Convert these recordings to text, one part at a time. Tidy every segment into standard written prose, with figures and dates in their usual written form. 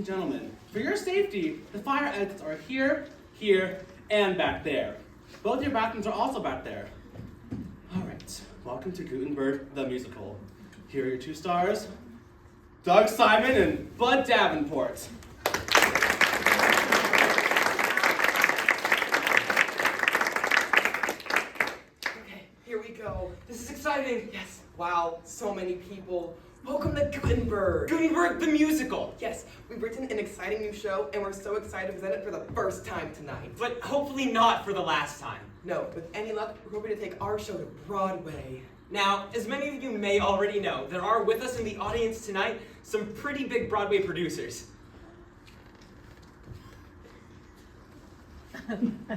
gentlemen, for your safety, the fire exits are here, here, and back there. Both your bathrooms are also back there. All right, welcome to Gutenberg, the musical. Here are your 2 stars, Doug Simon and Bud Davenport. Okay, here we go. This is exciting. Yes. Wow, so many people. Welcome to Gutenberg. Gutenberg the musical. Yes, we've written an exciting new show, and we're so excited to present it for the first time tonight. But hopefully not for the last time. No, with any luck, we're hoping to take our show to Broadway. Now, as many of you may already know, there are with us in the audience tonight some pretty big Broadway producers.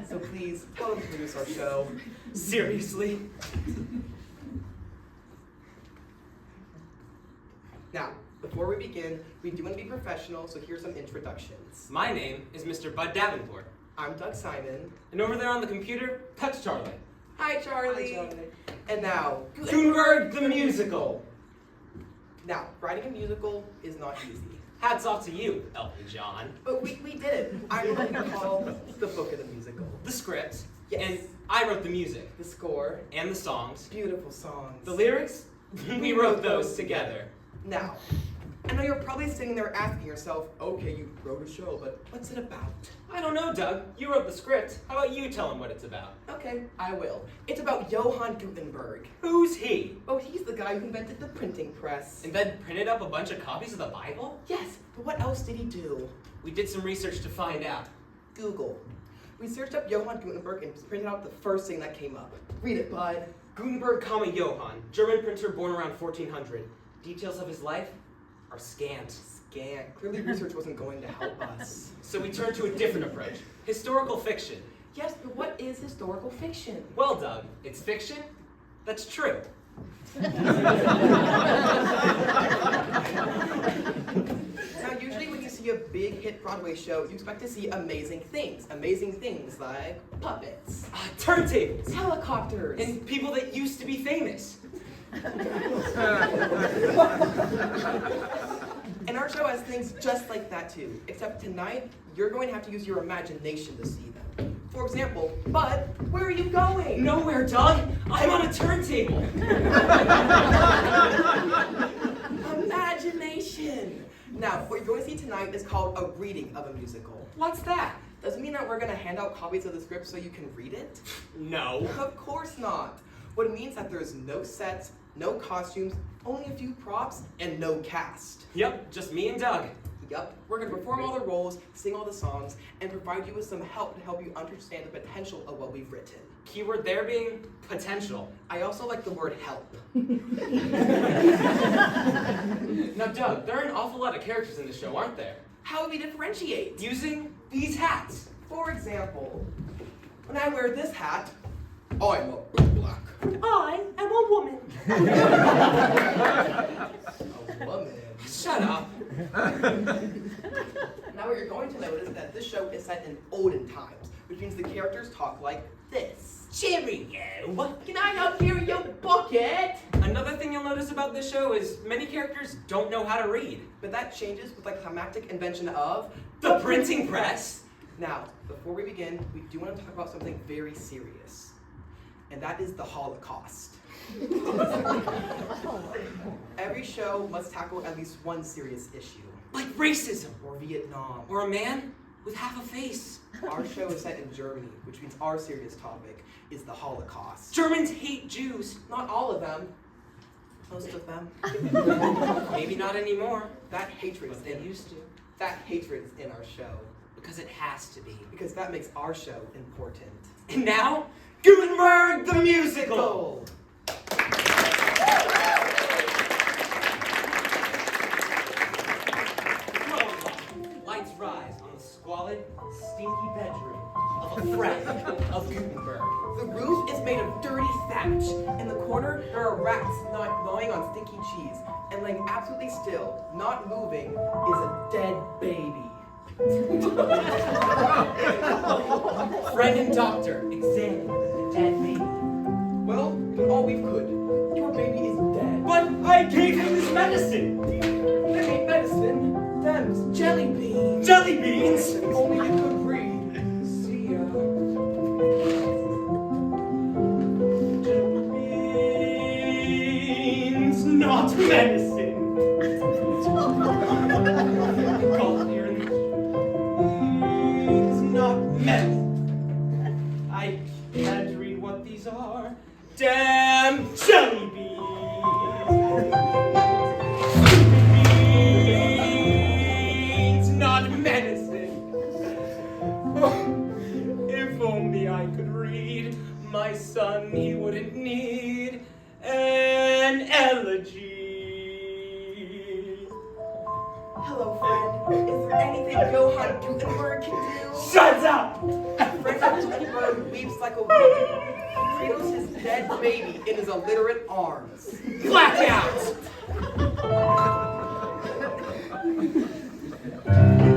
So please, tell them to produce our show. Seriously? Now, before we begin, we do want to be professional, so here's some introductions. My name is Mr. Bud Davenport. I'm Doug Simon. And over there on the computer, that's Charlie. Hi, Charlie. Hi, Charlie. And now, Gutenberg the musical. Now, writing a musical is not easy. Hats off to you, Elton John. But we did it. I wrote what we call the book of the musical. The script. Yes. And I wrote the music. The score. And the songs. Beautiful songs. The lyrics? We wrote those together. Now, I know you're probably sitting there asking yourself, okay, you wrote a show, but what's it about? I don't know, Doug. You wrote the script. How about you tell him what it's about? Okay, I will. It's about Johann Gutenberg. Who's he? Oh, he's the guy who invented the printing press. And then printed up a bunch of copies of the Bible? Yes, but what else did he do? We did some research to find out. Google. We searched up Johann Gutenberg and printed out the first thing that came up. Read it, bud. Gutenberg, Johann, German printer born around 1400. Details of his life are scant. Scant. Clearly research wasn't going to help us. So we turned to a different approach. Historical fiction. Yes, but what is historical fiction? Well, Doug, it's fiction that's true. Now, usually when you see a big hit Broadway show, you expect to see amazing things. Amazing things like puppets, Turntables. helicopters, And people that used to be famous. And our show has things just like that too. Except tonight, you're going to have to use your imagination to see them. For example, Bud, where are you going? Nowhere, Doug. I'm on a turntable. Imagination. Now, what you're going to see tonight is called a reading of a musical. What's that? Doesn't mean that we're going to hand out copies of the script so you can read it. No. Of course not. What it means is that there's no sets, no costumes, only a few props, and no cast. Yep, just me and Doug. Yup, we're going to perform all the roles, sing all the songs, and provide you with some help to help you understand the potential of what we've written. Keyword there being potential. I also like the word help. Now, Doug, there are an awful lot of characters in the show, aren't there? How would we differentiate? Using these hats. For example, when I wear this hat, I'm a big black. I am a woman. A woman. Shut up. Now what you're going to notice is that this show is set in olden times, which means the characters talk like this. Cheerio. Can I help carry your bucket? Another thing you'll notice about this show is many characters don't know how to read. But that changes with the climactic invention of The printing press. Now, before we begin, we do want to talk about something very serious, and that is the Holocaust. Every show must tackle at least one serious issue. Like racism. Or Vietnam. Or a man with half a face. Our show is set in Germany, which means our serious topic is the Holocaust. Germans hate Jews. Not all of them. Most of them. Maybe not anymore. That hatred is But they in used to. That hatred is in our show. Because it has to be. Because that makes our show important. And now, Gutenberg the musical. Lights rise on the squalid, stinky bedroom of a friend of Gutenberg. The roof is made of dirty thatch. In the corner, there are rats gnawing on stinky cheese. And laying absolutely still, not moving, is a dead baby. Friend and doctor examine the dead baby. Well, done all we could. Your baby is dead. But I gave him his medicine! That ain't medicine. Them's jelly beans. jelly beans. If only you could read. See ya. Beans, not medicine. Call here and beans, not medicine. I can't read what these are. Damn jelly beans. Beans, not medicine. Oh, if only I could read, my son he wouldn't need an elegy. Hello, friend. Is there anything Johann Gutenberg can do? Shut up! Frederick Gutenberg weeps like a woman. He cradles his dead baby in his illiterate arms. Blackout!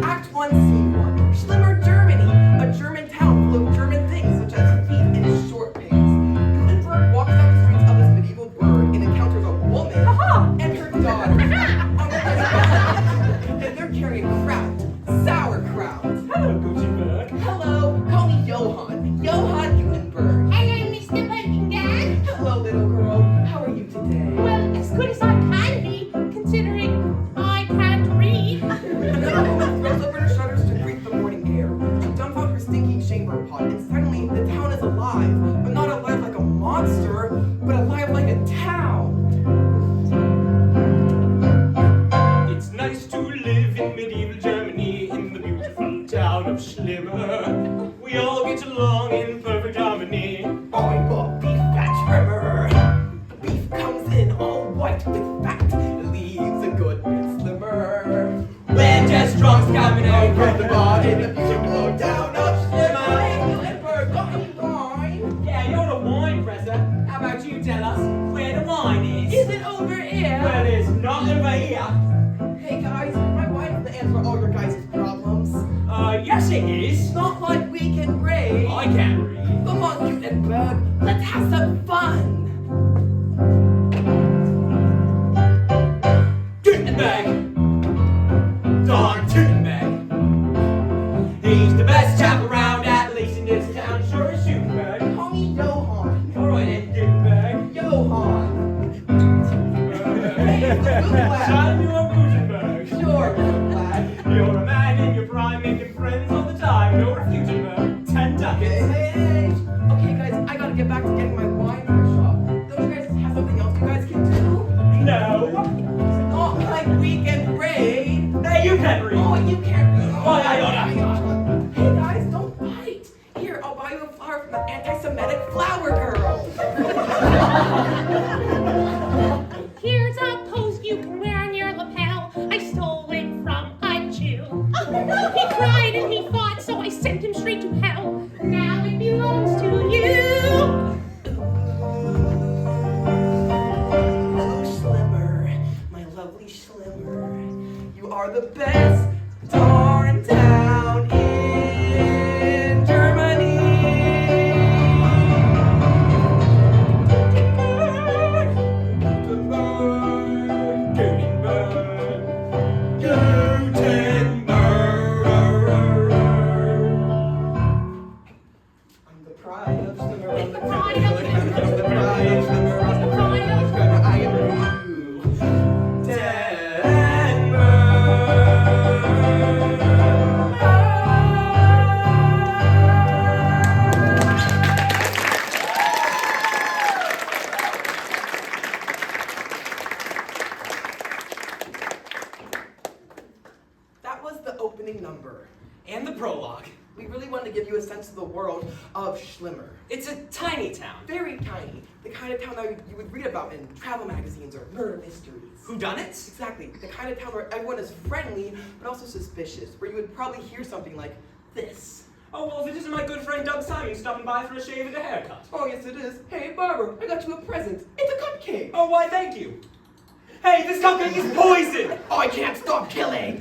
Act 1, Scene 1. Schlimmer, Germany. A German town full of German things such as feet and short pigs. Gutenberg walks down the streets of his medieval burg and encounters a woman and her daughter on the and they're carrying kraut, sauerkraut. Hello, Gutenberg. Hello, call me Johann. Johann Gutenberg. Hello, Mr. Buckingham. Hello, little girl. How are you today? Well, as good as I can be, considering I can't read. And then a woman throws open her shutters to greet the morning air. She dumps out her stinky chamber pot, and suddenly the town is alive. But not alive like a monster, but alive like a town. It's nice to live in medieval Germany in the beautiful town of Schlimmer. We all get along in perfect harmony. I'm a beef fat trimmer. The beef comes in all white with fat. It leaves a good bit slimmer. We're just drunks coming out From the bar in the beautiful town of Schlimmer. Gutenberg, got any wine? Yeah, you're the wine presser. How about you tell us where the wine is? Is it over here? Well, it's not over here. Hey guys, my wine's the answer to all your guys' problems. Yes it is. Not like we can rage. I can't read. Come on, Gutenberg, let's have some fun. Gutenberg. Don Gutenberg. He's the best chap around, at least in this town. Sure as Gutenberg. Call me Johann. Alright then, Gutenberg. Johann. Hey, it's the blue flag. Shine your Gutenberg. Sure, blue flag. You're a man in your prime, making friends all the time. No Gutenberg. 10 ducats. Hey. Okay, guys, I gotta get back to getting my wine from the shop. Don't you guys have something else you guys can do? No. Not like we can raid. Hey, you can read. Oh, you can't read. Why, I oughta. Hey guys, don't fight. Here, I'll buy you a flower from the anti-Semitic flower girl. Here's a post you can wear on your lapel. I stole it from a Jew. He cried and he fought, so I sent him straight to hell. Now it belongs to you. Hello, Schlimmer, my lovely Schlimmer. You are the best darn town in Germany. I'm the pride of Schlimmer. I'm the pride of Schlimmer. I'm the pride of Schlimmer. I'm the pride of Schlimmer. I am you. That was the opening number. And the prologue. We really wanted to give you a sense of the world of Schlimmer. It's a tiny town. Very tiny. The kind of town that you would read about in travel magazines or murder mysteries. Whodunits? Exactly. The kind of town where everyone is friendly, but also suspicious. Where you would probably hear something like this. Oh, well, if it isn't my good friend Doug Simon stopping by for a shave and a haircut. Oh, yes it is. Hey, barber, I got you a present. It's a cupcake. Oh, why, thank you. Hey, this cupcake is poison! Oh, I can't stop killing.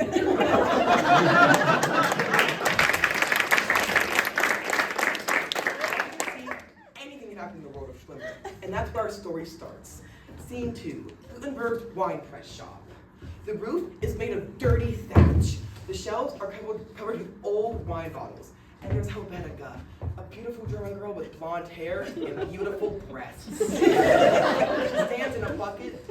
Anything can happen in the world of Schlimmer. And that's where our story starts. Scene 2, Gutenberg's wine press shop. The roof is made of dirty thatch. The shelves are covered with old wine bottles. And there's Helvetica, a beautiful German girl with blonde hair and beautiful breasts. She stands in a bucket,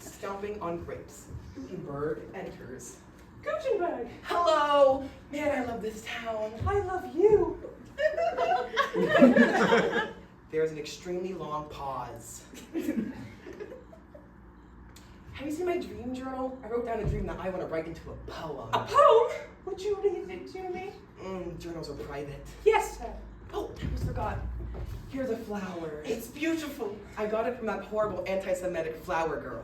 stomping on grapes. Gutenberg enters. Gutenberg, Hello! Man, I love this town. I love you. There's an extremely long pause. Have you seen my dream journal? I wrote down a dream that I want to write into a poem. A poem? Would you read it to me? Journals are private. Yes, sir. Oh, I almost forgot. Here's a flower. It's beautiful. I got it from that horrible anti-Semitic flower girl.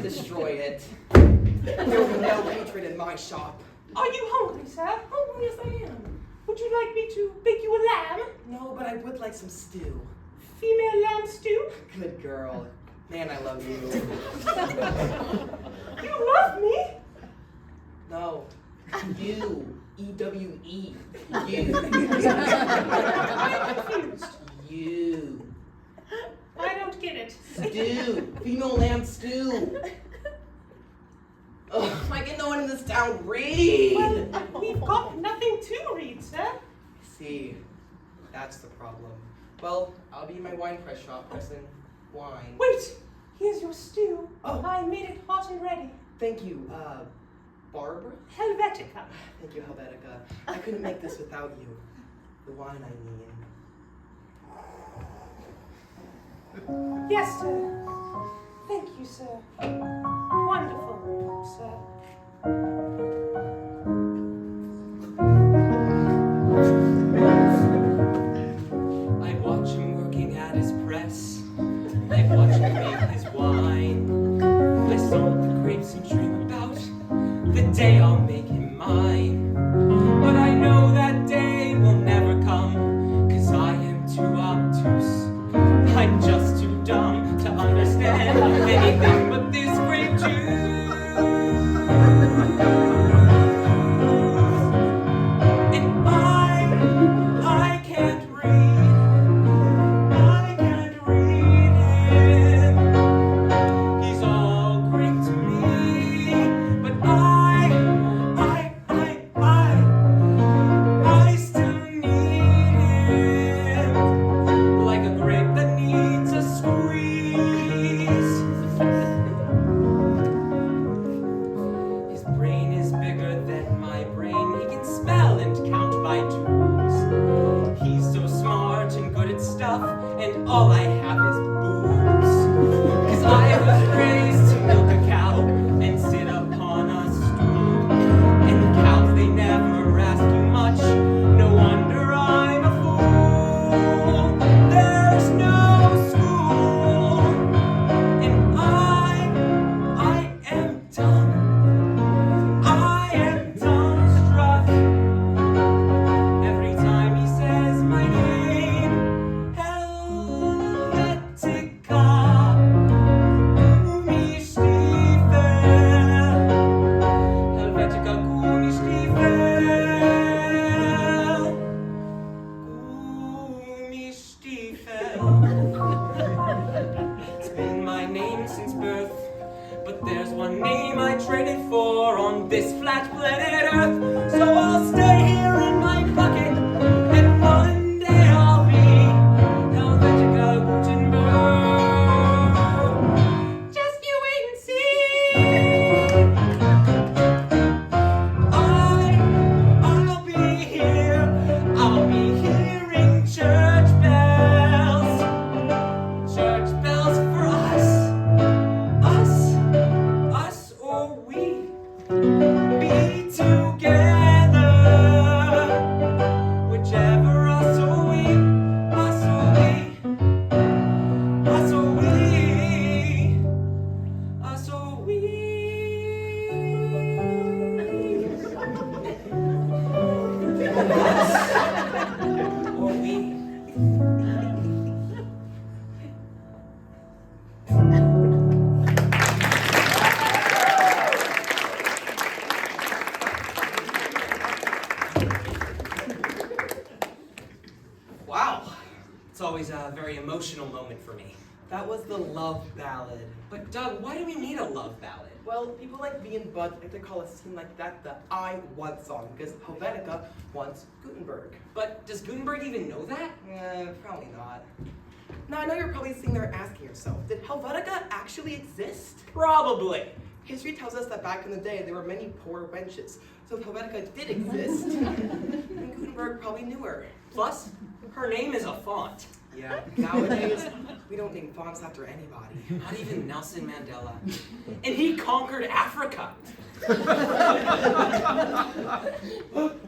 Destroy it. There will be no hatred in my shop. Are you hungry, sir? Oh, yes, I am. Would you like me to bake you a lamb? No, but I would like some stew. Female lamb stew? Good girl. Man, I love you. You love me? No. You. E-W-E. I'm You. confused. You. I don't get it. Stew. Female lamb stew. Ugh, why can no one in this town read? Well, we've got nothing to read, sir. See, that's the problem. Well, I'll be in my wine press shop pressing wine. Wait, here's your stew. Oh. I made it hot and ready. Thank you, Barbara? Helvetica. Thank you, Helvetica. I couldn't make this without you. The wine, I mean. Yes, sir. Thank you, sir. Wonderful, sir. I watch him working at his press. I watch him make his wine. I salt the grapes and dream about the day I'll make him mine. But I know that day will never come, 'cause I am too obtuse. I'm just too dumb to understand anything but this grape juice. And I can't read. I can't read him. He's all great to me, but I still need him, like a grape that needs a squeeze. His brain is bigger than my brain. He can spell and count by twos. He's so smart and good at stuff, and all I have is booze. 'Cause I was raised to milk a cow and sit upon a stool. And cows, they never ask you much. No wonder I'm a fool. There's no school, and I am dumb. I am dumbstruck every time he says my name. Helvetica, Gummistiefel. Helvetica, Gummistiefel. Gummistiefel. It's been my name since birth, but there's one name I traded for on this flat planet Earth. So I'll stay here in my bucket, and one day I'll be Helvetica Gutenberg. Just you wait and see. I'll be here. I'll be hearing church bells. Church bells for us. Us or we. Be together. Whichever us or we. Us or we. Us or we. Us or we. Or we. Wow. It's always a very emotional moment for me. That was the love ballad. But Doug, why do we need a love ballad? Well, people like me and Bud like to call a scene like that the I Want song, because Helvetica wants Gutenberg. But does Gutenberg even know that? Probably not. Now, I know you're probably sitting there asking yourself, did Helvetica actually exist? Probably. History tells us that back in the day, there were many poor wenches. So if Helvetica did exist, then Gutenberg probably knew her. Plus, her name is a font. Yeah, nowadays, we don't name fonts after anybody. Not even Nelson Mandela. And he conquered Africa.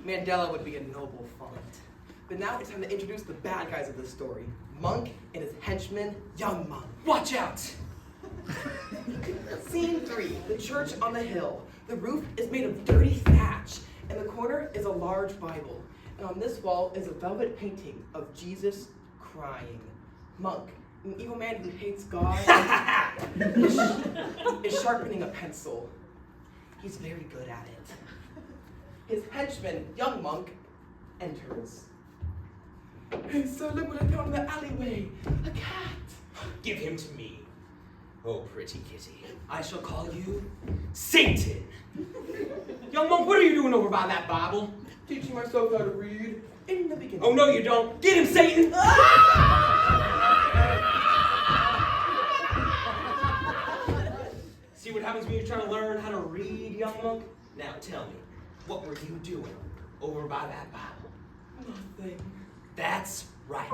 Mandela would be a noble font. But now it's time to introduce the bad guys of this story. Monk and his henchman, Young Monk. Watch out! Scene 3, the church on the hill. The roof is made of dirty thatch. In the corner is a large Bible. And on this wall is a velvet painting of Jesus crying. Monk, an evil man who hates God, is sharpening a pencil. He's very good at it. His henchman, Young Monk, enters. Hey, sir, look what I found in the alleyway. A cat. Give him to me. Oh, pretty kitty. I shall call you Satan. Young Monk, what are you doing over by that Bible? Teaching myself how to read in the beginning. Oh, no, you don't. Get him, Satan! See what happens when you're trying to learn how to read, Young Monk? Now tell me, what were you doing over by that Bible? Nothing. That's right.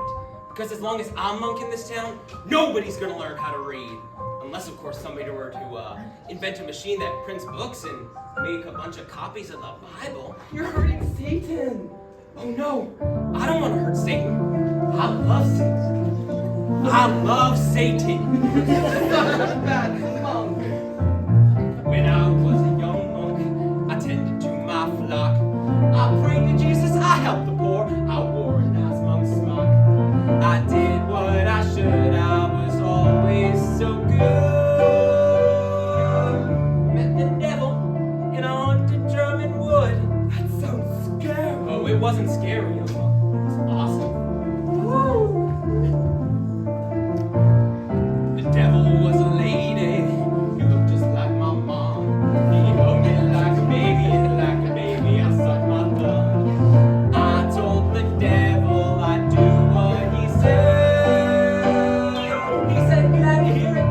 Because as long as I'm monk in this town, nobody's gonna learn how to read. Unless, of course, somebody were to invent a machine that prints books and make a bunch of copies of the Bible. You're hurting Satan. Oh no, I don't want to hurt Satan. I love Satan. I love Satan. Bad monk. When I was a young monk, I tended to my flock. I prayed to Jesus, I helped the poor. I wore a nice monk's smock. I did what I should, I was always so good. Met the devil in a haunted German wood. That sounds scary. Oh, it wasn't scary, young monk. It was awesome. The devil was a lady. He looked just like my mom. He held me like a baby, and like a baby, I sucked my thumb. I told the devil I'd do what he said. He said, glad to hear it.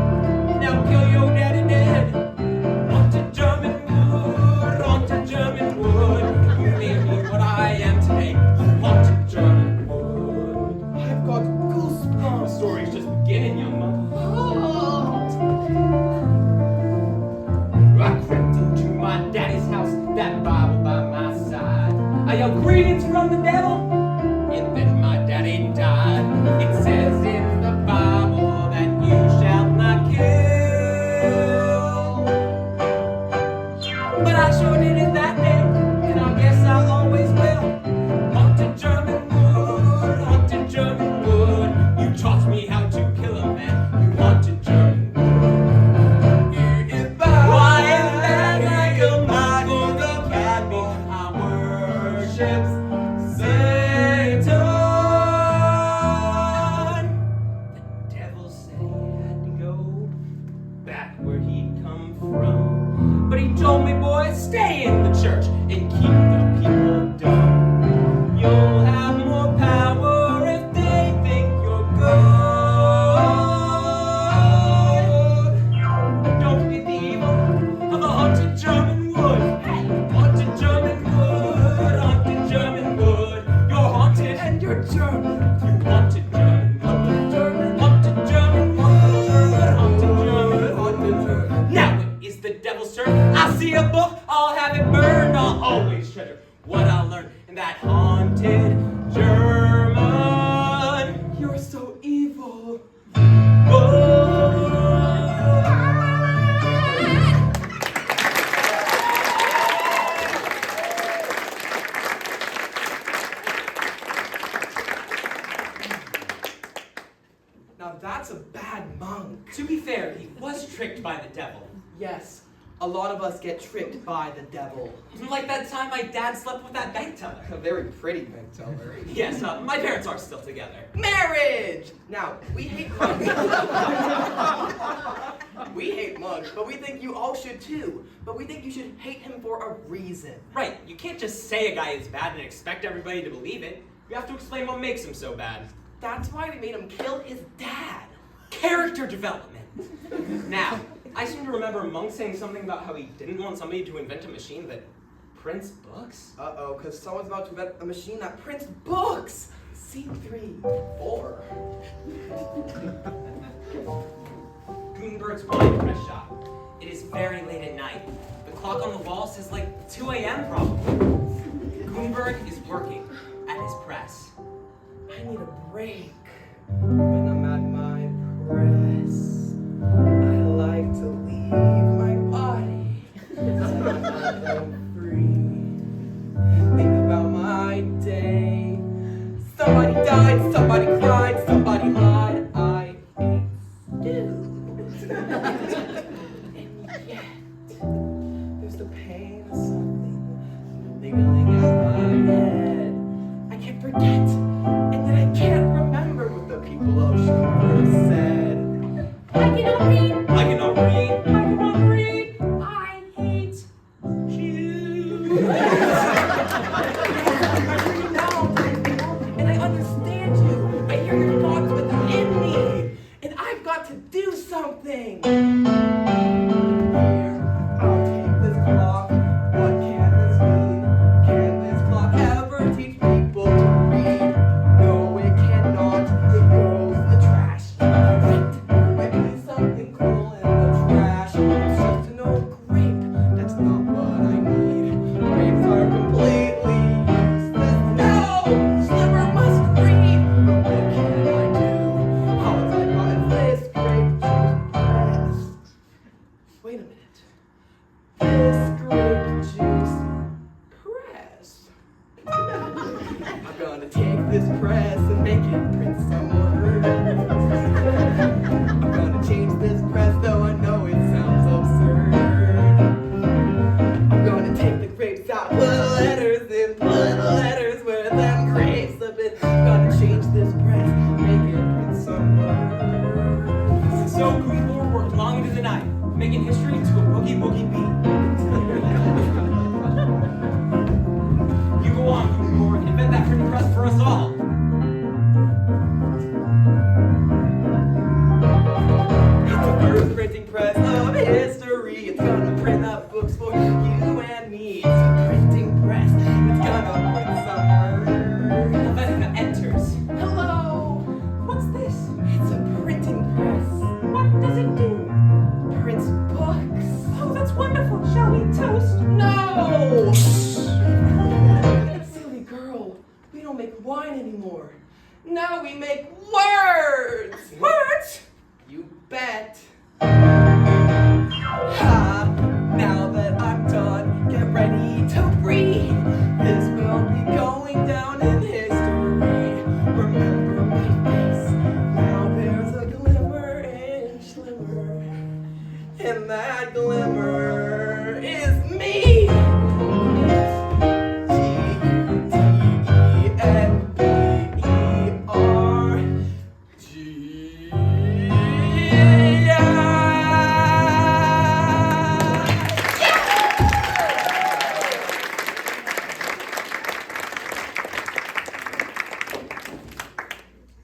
Now kill your daddy dead. Haunted German wood, haunted German wood. You made me what I am today. Haunted German wood. I've got The goosebumps. story's just beginning, young monk. I crept into my daddy's house, that Bible by my side. I yelled greetings from the devil, and then my daddy died. It says in the Bible that you shall not kill. But I sure did it that day, and I guess I always will. Haunted German wood, haunted German wood. You taught me how to kill a man, you haunted German wood. Why is that like a model academy? I worship Satan. The devil said he had to go back where he'd come from. But he told me, boy, stay in the church and keep the people dumb. You'll have more power if they think you're good. Don't forget the evil of the haunted German wood. Haunted German wood, haunted German wood. You're haunted and you're German. You haunted German wood. Haunted German wood, haunted German, haunted German. Now it is the devil's turn. I see a book, I'll have it burned. I'll always treasure what I learned in that haunted German You're so evil. wood. Now that's a bad monk. To be fair, he was tricked by the devil. Yes, A lot of us get tricked by the devil. Like that time my dad slept with that bank teller. A very pretty bank teller. Yes, my parents are still together. Marriage! Now, we hate mugs. We hate mugs, but we think you all should too. But we think you should hate him for a reason. Right, you can't just say a guy is bad and expect everybody to believe it. You have to explain what makes him so bad. That's why we made him kill his dad. Character development. Now, I seem to remember Monk saying something about how he didn't want somebody to invent a machine that prints books. Uh-oh, because someone's about to invent a machine that prints books. Scene 3, 4. Gutenberg's wine press shop. It is very late at night. The clock on the wall says like 2 a.m. probably. Gutenberg is working at his press. I need a break. When I'm at my press, I like to leave my body. I'm free. Think about my day. Somebody died, somebody cried, somebody lied. I ate stew. And yet, there's the pain of something niggling at my head. I can't forget, and then I can't remember what the people of Schubert said. I cannot read. I cannot read. I cannot read. I hate Jews. I hear you now, and I understand you. I hear your thoughts within me, and I've got to do something. Here, I'll take this clock. What can this mean? Can this clock ever teach people to read? No, it cannot. It goes in the trash. Wait, might be something cool in the trash. It's just an old grape. That's not what I need. Grapes are completely useless. No! Slimmer must read. But what can I do? How was I got this grape juice press? Wait a minute. This grape juice press. I'm gonna take this press and make it print some words. I'm gonna change this press, though I know it sounds absurd. I'm gonna take the grapes out, put letters in, put letters where them grapes have been. Gonna change this press, make it print some words. So Gutenberg worked long into the night, making history to a boogie woogie beat. You go on, Gutenberg, invent that printing press for us all. It's the first printing press of history. It's gonna print up books for you and me. It's a printing press. It's gonna print some words. Helvetica enters. Hello. What's this? It's a printing press. What does it do? Prints books. Oh, that's wonderful. Shall we toast? No! Silly girl. We don't make wine anymore. Now we make words. Words? You bet. Ha! Now that I'm done, get ready to read. This will be going down in history. Remember my face. Now there's a glimmer in Schlimmer. And that glimmer is me.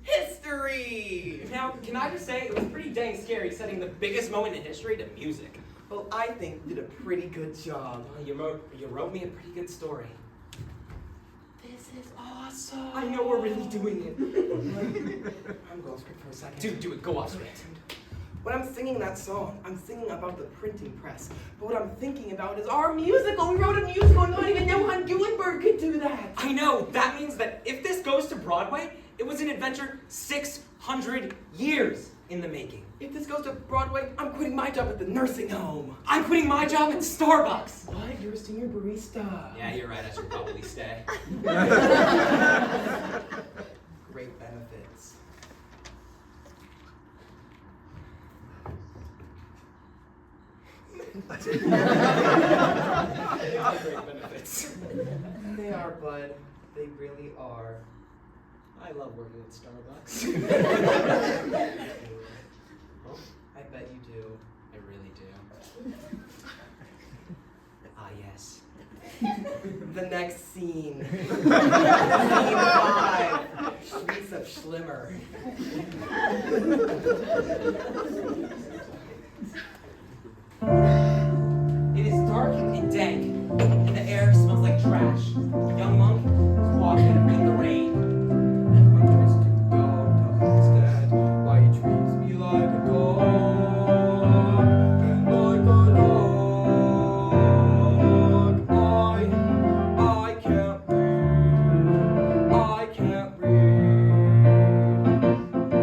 History! Now, can I just say, it was pretty dang scary setting the biggest moment in history to music. Well, I think you did a pretty good job. You wrote me a pretty good story. This is awesome. I know we're really doing it. I'm going script for a second. Dude, do it. Go off script. When I'm singing that song, I'm singing about the printing press. But what I'm thinking about is our musical. We wrote a musical and not even Johann Gutenberg could do that. I know. That means that if this goes to Broadway, it was an adventure 600 years in the making. If this goes to Broadway, I'm quitting my job at the nursing home. I'm quitting my job at Starbucks. What? You're a senior barista. Yeah, you're right. I should probably stay. Great benefits. are. I love working at Starbucks. Oh, I bet you do. I really do. Ah, yes. The next scene. Scene 5. Streets of Schlimmer. It is dark and dank, and the air smells like trash. Young monk is walking in the rain. I'm just too dumb to understand why he treats me like a dog. And like a dog. I can't breathe. I can't breathe.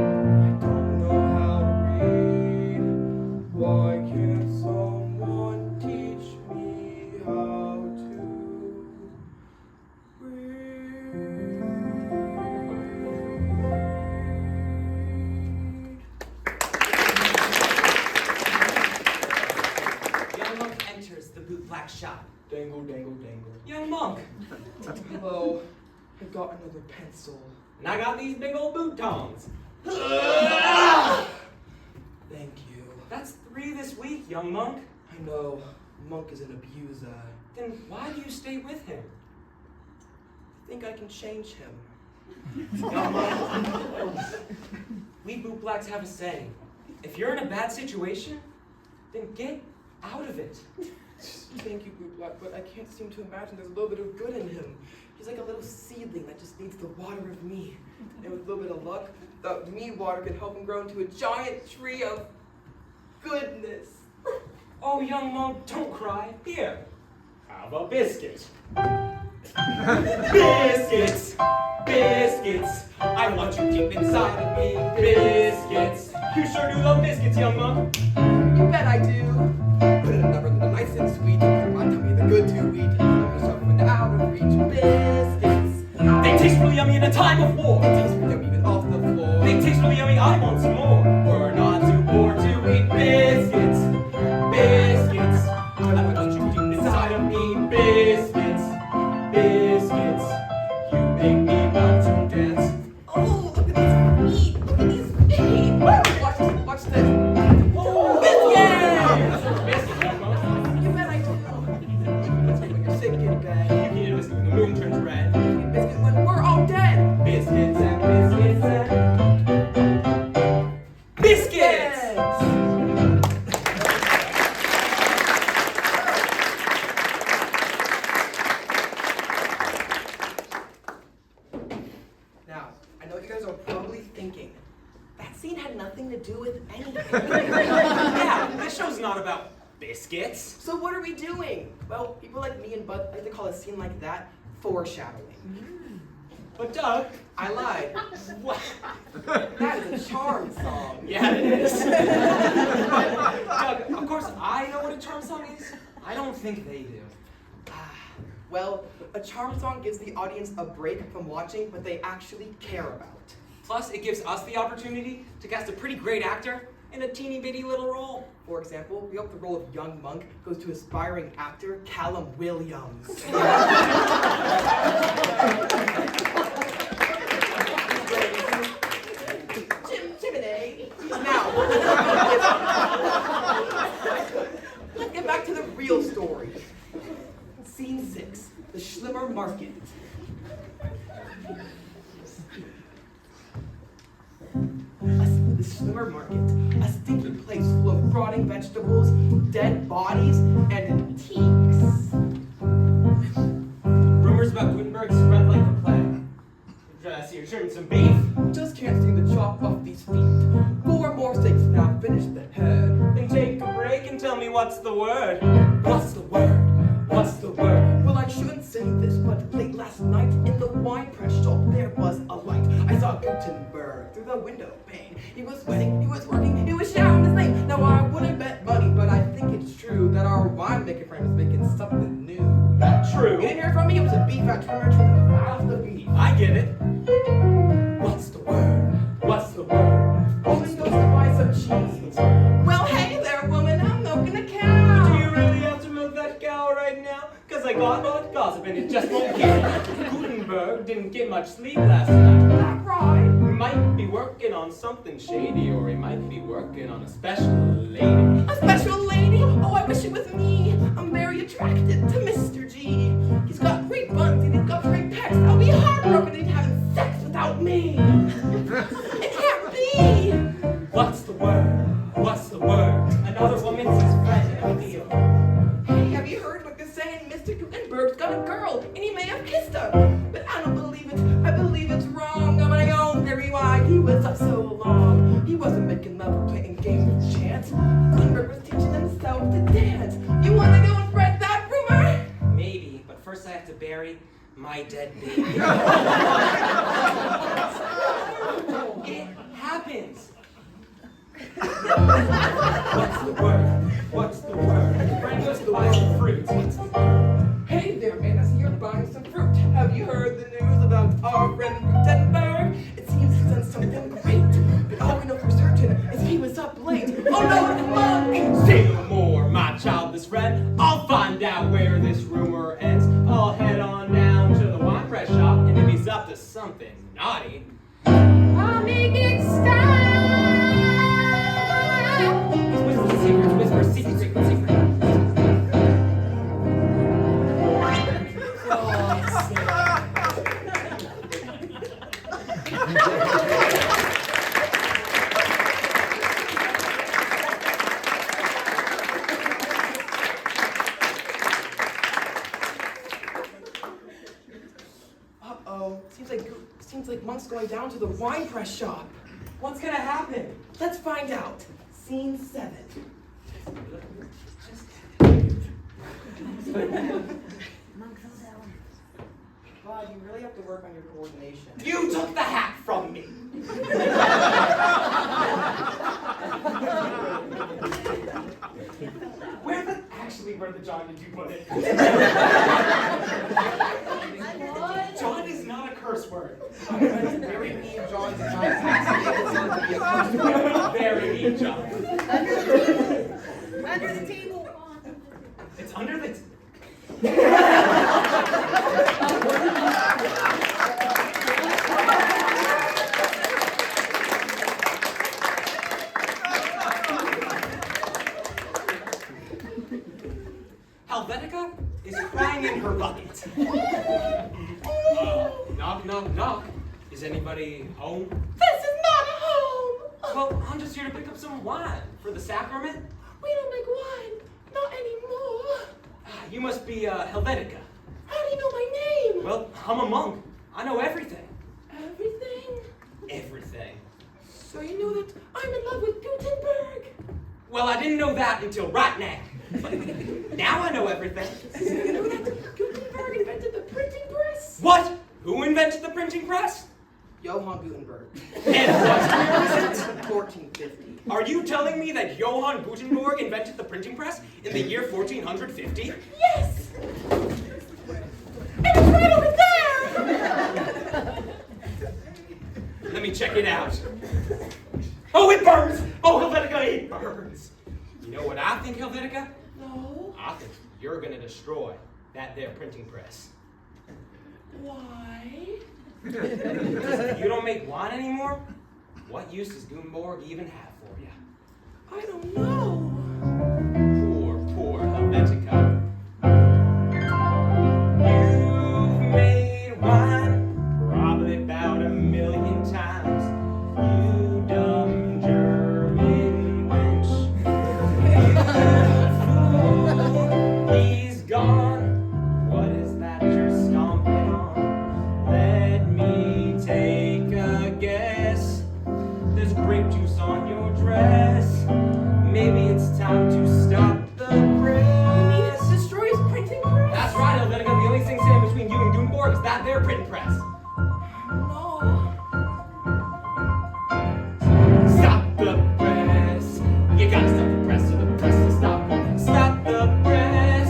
I don't know how to read. Why can't someone teach me how to read? Young monk enters the bootblack shop. Dangle, dangle, dangle. Young monk, Hello, I got another pencil. and I got these big old boot tongs. Thank you. That's 3 this week, young monk. I know, Monk is an abuser. Then why do you stay with him? I think I can change him. Young monk, we bootblacks have a saying. If you're in a bad situation, then get out of it. Thank you, Blue Black, but I can't seem to imagine there's a little bit of good in him. He's like a little seedling that just needs the water of me. And with a little bit of luck, that me water could help him grow into a giant tree of goodness. Oh, young monk, don't cry. Here, have a biscuit. Biscuits, biscuits. I want you deep inside of me. Biscuits. You sure do love biscuits, young monk. You bet I do. Put in a number that's nice and sweet. Put my tummy the good to eat. Let me shove them into out of reach. Biscuits. They taste really yummy in a time of war. They taste like they're even off the floor. They taste really yummy. I want some more. We're not too bored to eat biscuits. Biscuits. I want you deep inside of me. Biscuits. Biscuits. You make me want to dance. Oh, look at these feet. Look at these feet. Watch this. Watch this. Oh, Biscuits! Biscuits, young monk. You bet I do. Biscuit when you're sick in bed. You can eat a biscuit when the moon turns red. Biscuit when we're all dead. Biscuits and biscuits and biscuits. Now, I know what you guys are probably thinking. That scene had nothing to do with anything. Yeah, this show's not about biscuits. So what are we doing? Well, people like me and Bud like to call a scene like that foreshadowing. But Doug, I lied. what? That is a charm song. Yeah, it is. Doug, of course I know what a charm song is. I don't think they do. Well, a charm song gives the audience a break from watching what they actually care about. Plus, it gives us the opportunity to cast a pretty great actor in a teeny bitty little role. For example, we hope the role of young monk goes to aspiring actor Callum Williams. Chimney. Now, let's get back to the real story. Scene 6, the Schlimmer Market. The Schlimmer Market, a stinky place full of rotting vegetables, dead bodies, and antiques. Rumors about Gutenberg spread like the plague. So you're trimming some beef? Just can't seem to chop off these feet. 4 more steaks now, finish the head. Then take a break and tell me what's the word. What's the word? What's the word? Well, I shouldn't say this, but late last night in the wine press shop there was a light. I saw Gutenberg through the window pane. He was sweating, he was working, he was shouting his name. Now I wouldn't bet money, but I think it's true that our winemaking friend is making something new. True. You didn't hear from me? It was a beef at trimmer trimming fast the beef. I get it. What's the word? What's the word? Only goes to buy some cheese. Well, hey there, woman, I'm milking a cow. Do you really have to milk that cow right now? Cause I got gossip and it just won't get. Gutenberg didn't get much sleep last night. That right? He might be working on something shady, or he might be working on a special lady. A special lady? Oh, I wish it was me. I'm very attracted to Mr. G. He's got great buns and he's got great pecs. I'll be heartbroken if he's having sex without me. It can't be. What's the word? What's the word? Another woman's his friend in a field. Hey, have you heard what they're saying? Mr. Gutenberg's got a girl and he may have kissed her. But I don't believe it. I believe it's wrong. On my own theory why he was up so long. He wasn't making love or playing games with chance. Gutenberg was teaching himself to dance. You wanna go and spread that rumor? Maybe, but first I have to bury my dead baby. It happens. What's the word? What's the word? Friend goes to buy some fruit. What's the word? Hey there, man, I see you're buying some fruit. Have you heard the news about our friend Gutenberg? It seems he's done something great. But all we know for certain is he was up late. Oh no, it's a monk! Say no more, my childless friend. I'll find out where this rumor ends. I'll head on down to the wine press shop, and if he's up to something naughty, I'll make it stop. whisper, secret. Uh-oh. Seems like Monk's going down to the wine press shop. What's gonna happen? Let's find out. Scene 7. God, you really have to work on your coordination. You took the hat from me. Where the John did you put it? John is not a curse word. Very mean, John. It's not to be a curse word. Very mean, John. Under the table. It's under the. Helvetica is crying in her bucket. Knock, knock, knock. Is anybody home? This is not a home! Well, I'm just here to pick up some wine for the sacrament. We don't make wine. Not anymore. You must be Helvetica. How do you know my name? Well, I'm a monk. I know everything. Everything? Everything. So you know that I'm in love with Gutenberg? Well, I didn't know that until right now. But now I know everything. You know that Gutenberg invented the printing press? What? Who invented the printing press? Johann Gutenberg. And what year was it? 1450. Are you telling me that Johann Gutenberg invented the printing press in the year 1450? Yes! And it's right over there! Let me check it out. Oh, it burns! Oh, Helvetica, it burns! You know what I think, Helvetica? No. I think you're gonna destroy that there printing press. Why? If you don't make wine anymore, what use does Gutenberg even have for you? I don't know. Poor Helvetica. You've made wine probably about 1,000,000 times. You dumb German wench. You fool, he's gone. What is that you're stomping on? Let me take a guess. There's grape juice on your dress. Maybe it's time to stop the press. You mean it destroys printing press? That's right, Helvetica. The only thing standing between you and Gutenberg is that there printing press. No. Stop the press. You gotta stop the press so the press will stop. Stop the press.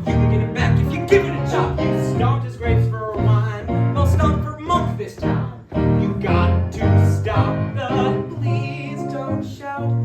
You can get it back if you give it a chop. You stomped his grapes for wine. Well, stomp for monk this time. You got to stop the. Please don't shout.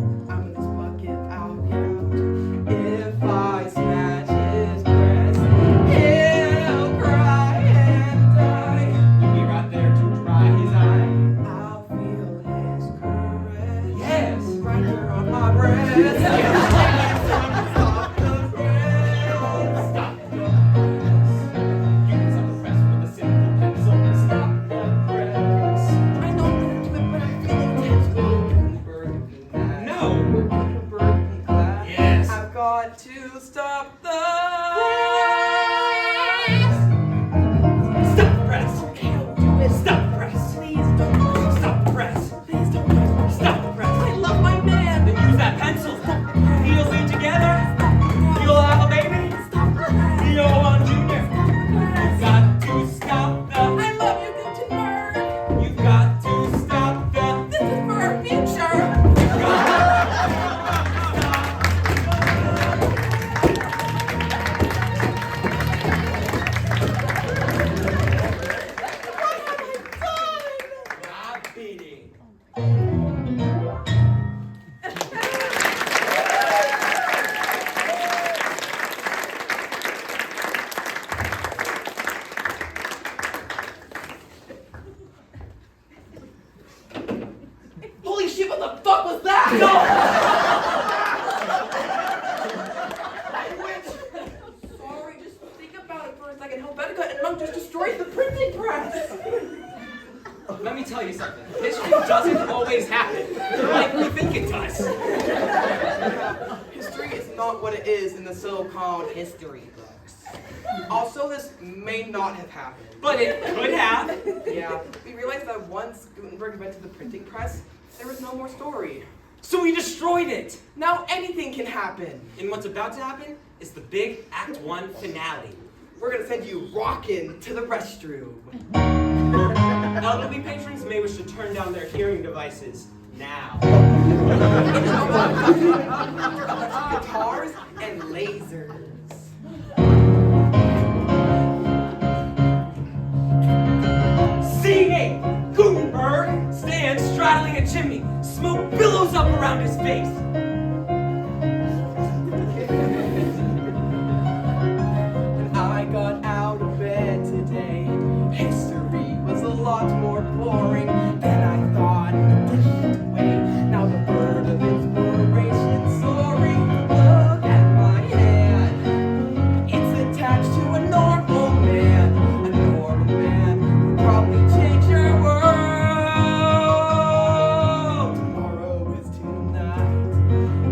was that? Sorry, just think about it for a second. Helvetica and Monk just destroyed the printing press. Let me tell you something. History doesn't always happen like we think it does. History is not what it is in the so-called history books. Also, this may not have happened. But it could have. Yeah, we realized that once Gutenberg invented the printing press, there was no more story. So we destroyed it. Now anything can happen. And what's about to happen is the big Act 1 finale. We're gonna send you rockin' to the restroom. Elderly patrons may wish to turn down their hearing devices now. Guitars and lasers. Scene 8. Gutenberg stands straddling a chimney. Smoke billows up around his face. When I got out of bed today, history was a lot more boring than I thought. Now the bird of inspiration soaring. Look at my hand. It's attached to a normal man. A normal man who probably change your world. Tomorrow is tonight.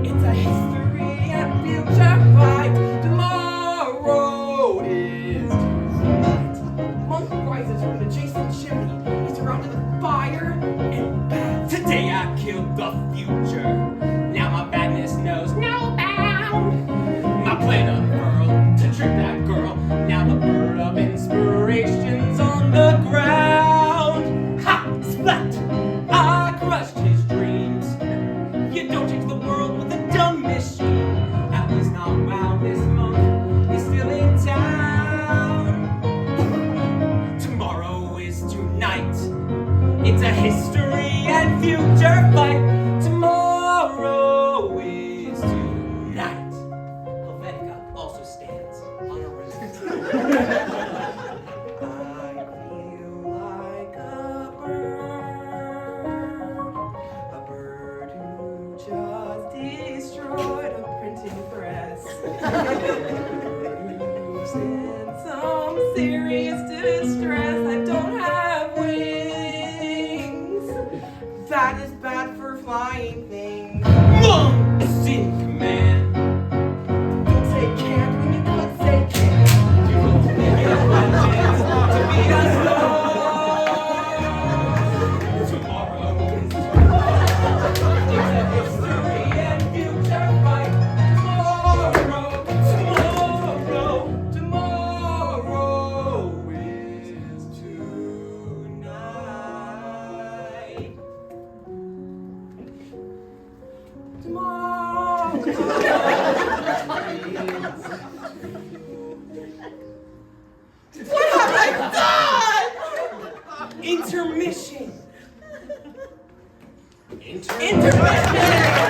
It's a history and future fight. Tomorrow is tonight. Monk rises from an adjacent chimney. He's surrounded with fire and bats. Today I killed the future. Now my badness knows no bound. My plan unfurled to trick that girl. Now the bird of inspiration's on the ground. Ha! Splat! I crushed his dreams. You don't change the world with a dumb machine. At least not while this monk is still in town. Tomorrow is tonight. It's a history and future fight. Tomorrow is tonight. Helvetica also stands on a roof. I feel like a bird who just destroyed a printing press. Who's in some serious distress. I don't have wings. That is bad for flying things. Monk is in command. Don't say can't when you could say can. You will make my chance to beat us all. Tomorrow is it's a history and future fight. Tomorrow is tonight. What have I done? Intermission. Intermission!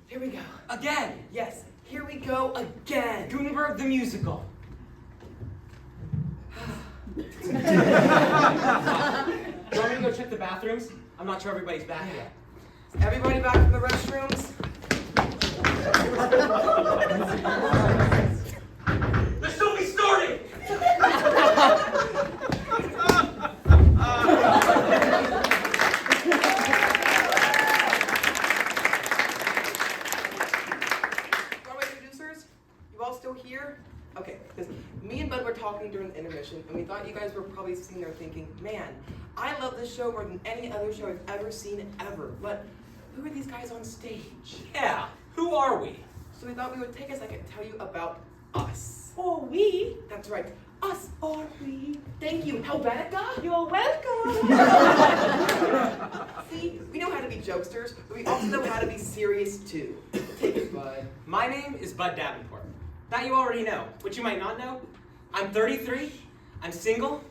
Here we go. Again. Yes, here we go again. Gutenberg the musical. Do you want me to go check the bathrooms? I'm not sure everybody's back yet. Everybody back from the restrooms? The show be starting! Broadway producers, you all still here? Okay, because me and Bud were talking during the intermission, and we thought you guys were probably sitting there thinking, man, I love this show more than any other show I've ever seen ever, but who are these guys on stage? Yeah, who are we? So we thought we would take a second to tell you about us. Oh, we? That's right, us are we. Thank you, Helvetica. You're welcome. See, we know how to be jokesters, but we also know how to be serious too. Take it, Bud. My name is Bud Davenport. That you already know. What you might not know, I'm 33, I'm single,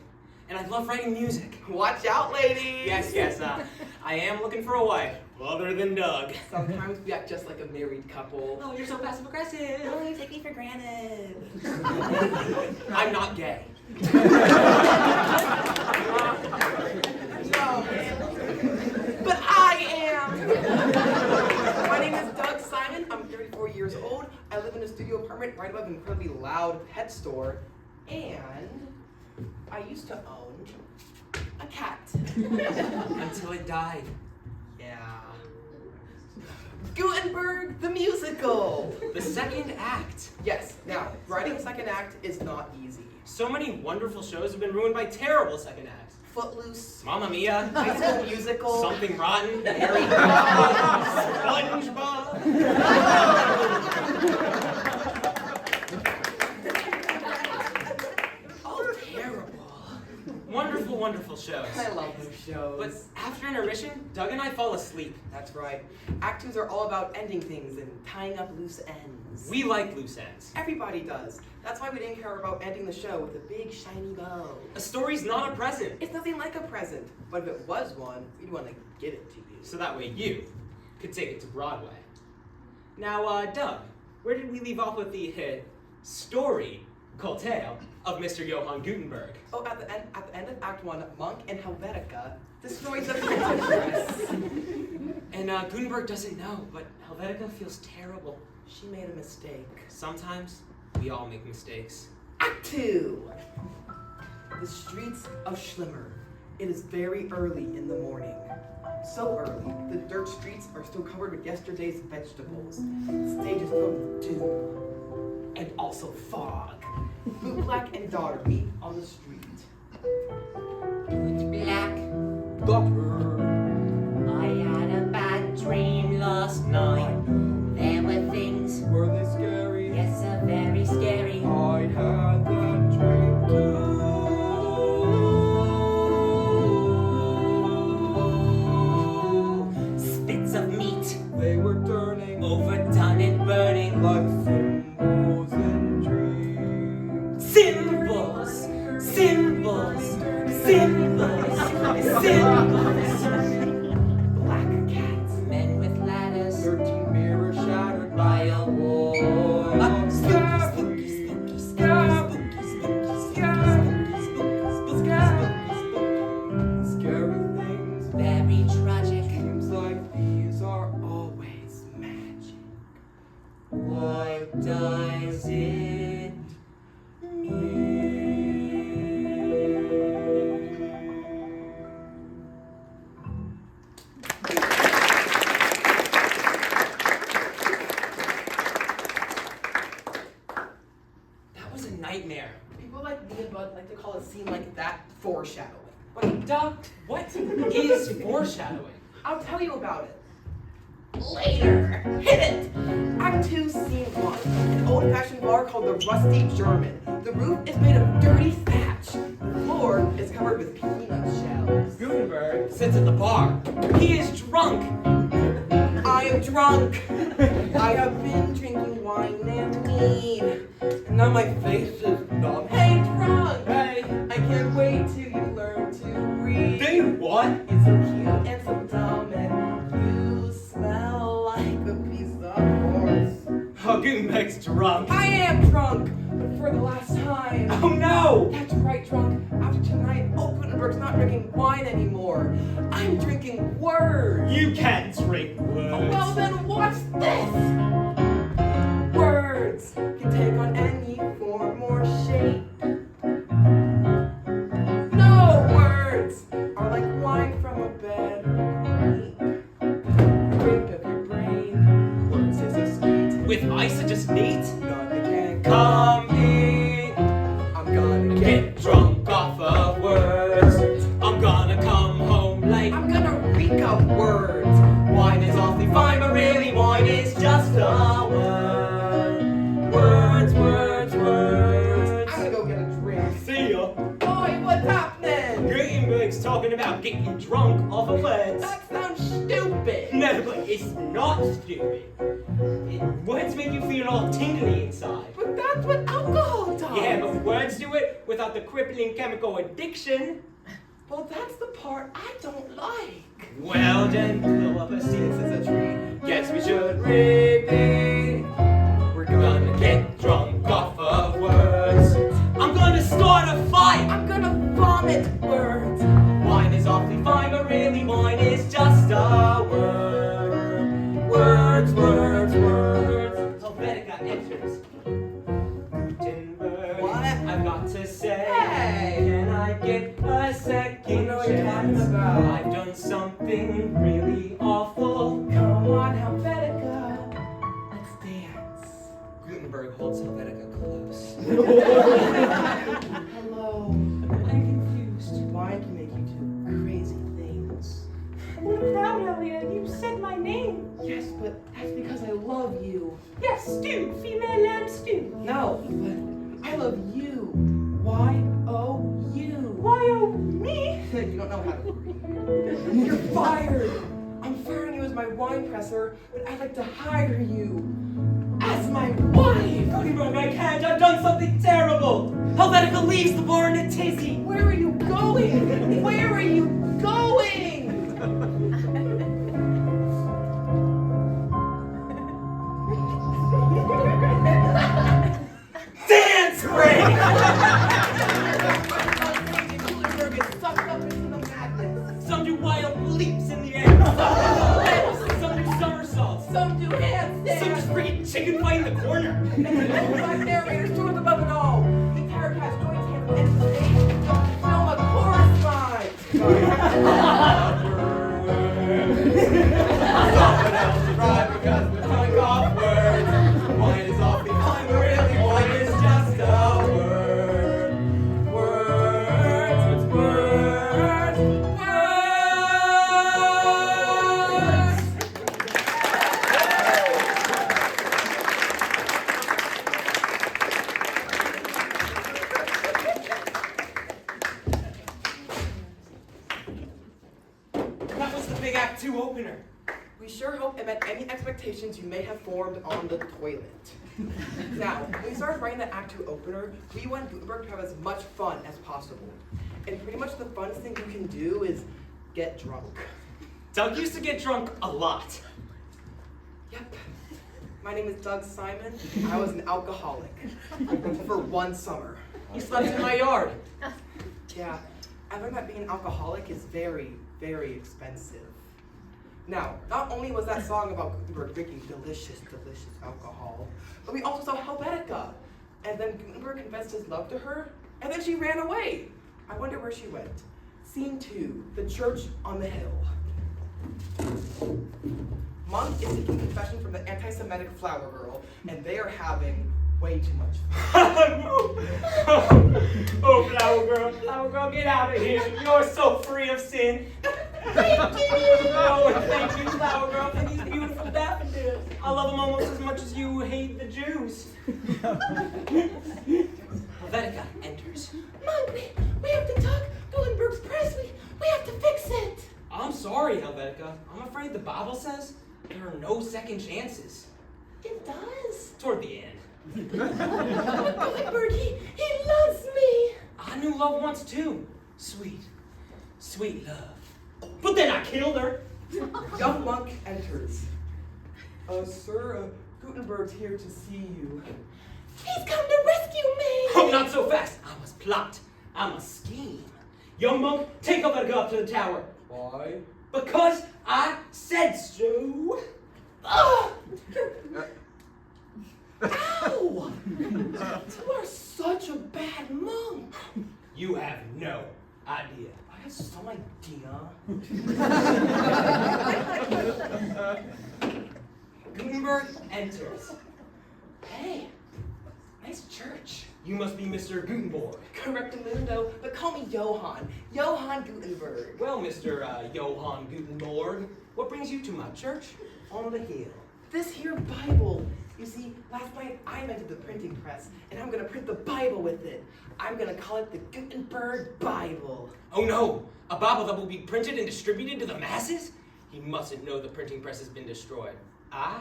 and I love writing music. Watch out, ladies! Yes, I am looking for a wife, other than Doug. Sometimes we act just like a married couple. Oh, you're so passive-aggressive. Oh, you take me for granted. I'm not gay. No. But I am! My name is Doug Simon. I'm 34 years old. I live in a studio apartment right above an incredibly loud pet store. And I used to own a cat. Until it died. Yeah. Gutenberg the musical! The second act. Yes, now, writing a second act is not easy. So many wonderful shows have been ruined by terrible second acts. Footloose, Mamma Mia. High School Musical, Something Rotten. Harry Potter. SpongeBob. Oh, terrible. Wonderful, wonderful shows. I love those shows. But after intermission, Doug and I fall asleep. That's right. Act 2s are all about ending things and tying up loose ends. We like loose ends. Everybody does. That's why we didn't care about ending the show with a big shiny bow. A story's not a present. It's nothing like a present, but if it was one, we'd want to give it to you. So that way you could take it to Broadway. Now, Doug, where did we leave off with the story called Tale of Mr. Johann Gutenberg? Oh, at the end of Act 1, Monk and Helvetica destroyed the printing press. And Gutenberg doesn't know, but Helvetica feels terrible. She made a mistake. Sometimes we all make mistakes. Act 2! The streets of Schlimmer. It is very early in the morning. So early, the dirt streets are still covered with yesterday's vegetables. The stage is filled with dew. And also fog. Bootblack and daughter meet on the street. Black, Daughter. I had a bad dream last night. There were things, Were they scary? yes, very scary. I had that dream too. Spits of meat, They were turning overdone and burning. like symbols in dreams. Symbols, symbols, symbols, symbols. Black cats. Men with ladders 13 mirrors shattered by a wall. Scary. Spooky, spooky, Scary. spooky, spooky, Scary things. very tragic. Dreams like these are always magic. What does it That was a nightmare. People like me and Bud like to call a scene like that foreshadowing. Wait, Doug, what is foreshadowing? I'll tell you about it. Later. Hit it! Act 2, Scene 1. An old-fashioned bar called the Rusty German. The roof is made of dirty thatch. The floor is covered with peanut shells. Gutenberg sits at the bar. He is drunk. I am drunk. I have been drinking wine and mead. And now my face is numb. Hey, drunk! Hey, I can't wait till you learn to read. do what? It's so cute and so dumb, and you smell like a piece of horse. Oh, Gutenberg's drunk. I am drunk, but for the last time. Oh no! That's right, drunk. After tonight, Gutenberg's not drinking wine anymore. I'm drinking words. You can't drink words. Well, then what's this? Words can take on any form or shape. No, words are like wine from a bad grape. Grape of your brain. Words is so sweet. With ice it just neat. None that can Come here. I'm gonna Get drunk off of words. I'm gonna come home late. I'm gonna reek of words. Wine is awfully fine, but really wine is just a word. Words, words, words. I'm gonna go get a drink. See ya. Boy, what's happening? Gutenberg's talking about getting drunk off of words. That sounds stupid. No, but it's not stupid. Words make you feel all tingly inside. But that's what alcohol does. Yeah, but words do it with without the crippling chemical addiction. Well, that's the part I don't like. Well, then, blow up a This seat. is a tree. Guess we should repeat. We're gonna get drunk off of words. I'm gonna start a fight. I'm gonna vomit words. Wine is awfully fine, but really wine is just a word. Words, words, words. Helvetica enters. Gutenberg. What? I've got to say. Hey. Can I get a second I know what you're talking chance? about. I've done something really awful. Come on, Helvetica. Let's dance. Gutenberg holds Helvetica close. Hello. I'm confused. Wine can make you do crazy things. I'm proud, Elliot. You said my name. Yes, but that's because I love you. Yes, stew. Female lamb stew. No, but I love you. Y-O-U. Why, oh, me? You don't know how to read. You're fired. I'm firing you as my wine presser, but I'd like to hire you as my wife. Gutenberg, I can't. I've done something terrible. Helvetica leaves the bar in a tizzy. Where are you going? Where are you going? Dance break! Gutenberg is sucked up into the madness. Some do wild leaps in the air. Some do somersaults. Some do Some handstands. just freaking chicken fight in the corner. My narrator soars above it all. He paracast joins him and stage to film a chorus line. Someone else is right because we're drunk off words. Wine is awfully fine, but really wine is just a word. Words, words, words. That was the big Act 2 opener. We sure hope it met any expectations you may have formed on the toilet. Now, when we started writing the Act 2 opener, we want Gutenberg to have as much fun as possible. And pretty much the funnest thing you can do is get drunk. Doug used to get drunk a lot. Yep. My name is Doug Simon. I was an alcoholic for one summer. He slept in my yard. Yeah, I learned that being an alcoholic is very, very expensive. Now, not only was that song about Gutenberg drinking delicious, delicious alcohol, but we also saw Helvetica. And then Gutenberg confessed his love to her, and then she ran away. I wonder where she went. Scene 2, the church on the hill. Monk is seeking confession from the anti-Semitic flower girl, and they are having way too much fun. Oh, flower girl, get out of here. You're so free of sin. Thank you. Oh, and thank you, flower girl, for these beautiful daffodils. I love them almost as much as you hate the Jews. Helvetica enters. Monk, we have to talk. Gutenberg's press. We have to fix it. I'm sorry, Helvetica. I'm afraid the Bible says there are no second chances. It does. Toward the end. Gutenberg, he loves me. I knew love once too. Sweet, sweet love. But then I killed her. Young monk enters. Sir, Gutenberg's here to see you. He's come to rescue me. Oh, not so fast. I must plot. I must scheme. Young monk, take Helvetica up to the tower. Why? Because I said so. Oh, Ow! You are such a bad monk. You have no idea. I have some idea. Gutenberg enters. Hey, nice church. You must be Mr. Gutenberg. Correctamundo, but call me Johann. Johann Gutenberg. Well, Mr. Johann Gutenberg, what brings you to my church on the hill? This here Bible. You see, last night I invented the printing press, and I'm gonna print the Bible with it. I'm gonna call it the Gutenberg Bible. Oh no, a Bible that will be printed and distributed to the masses? He mustn't know the printing press has been destroyed. I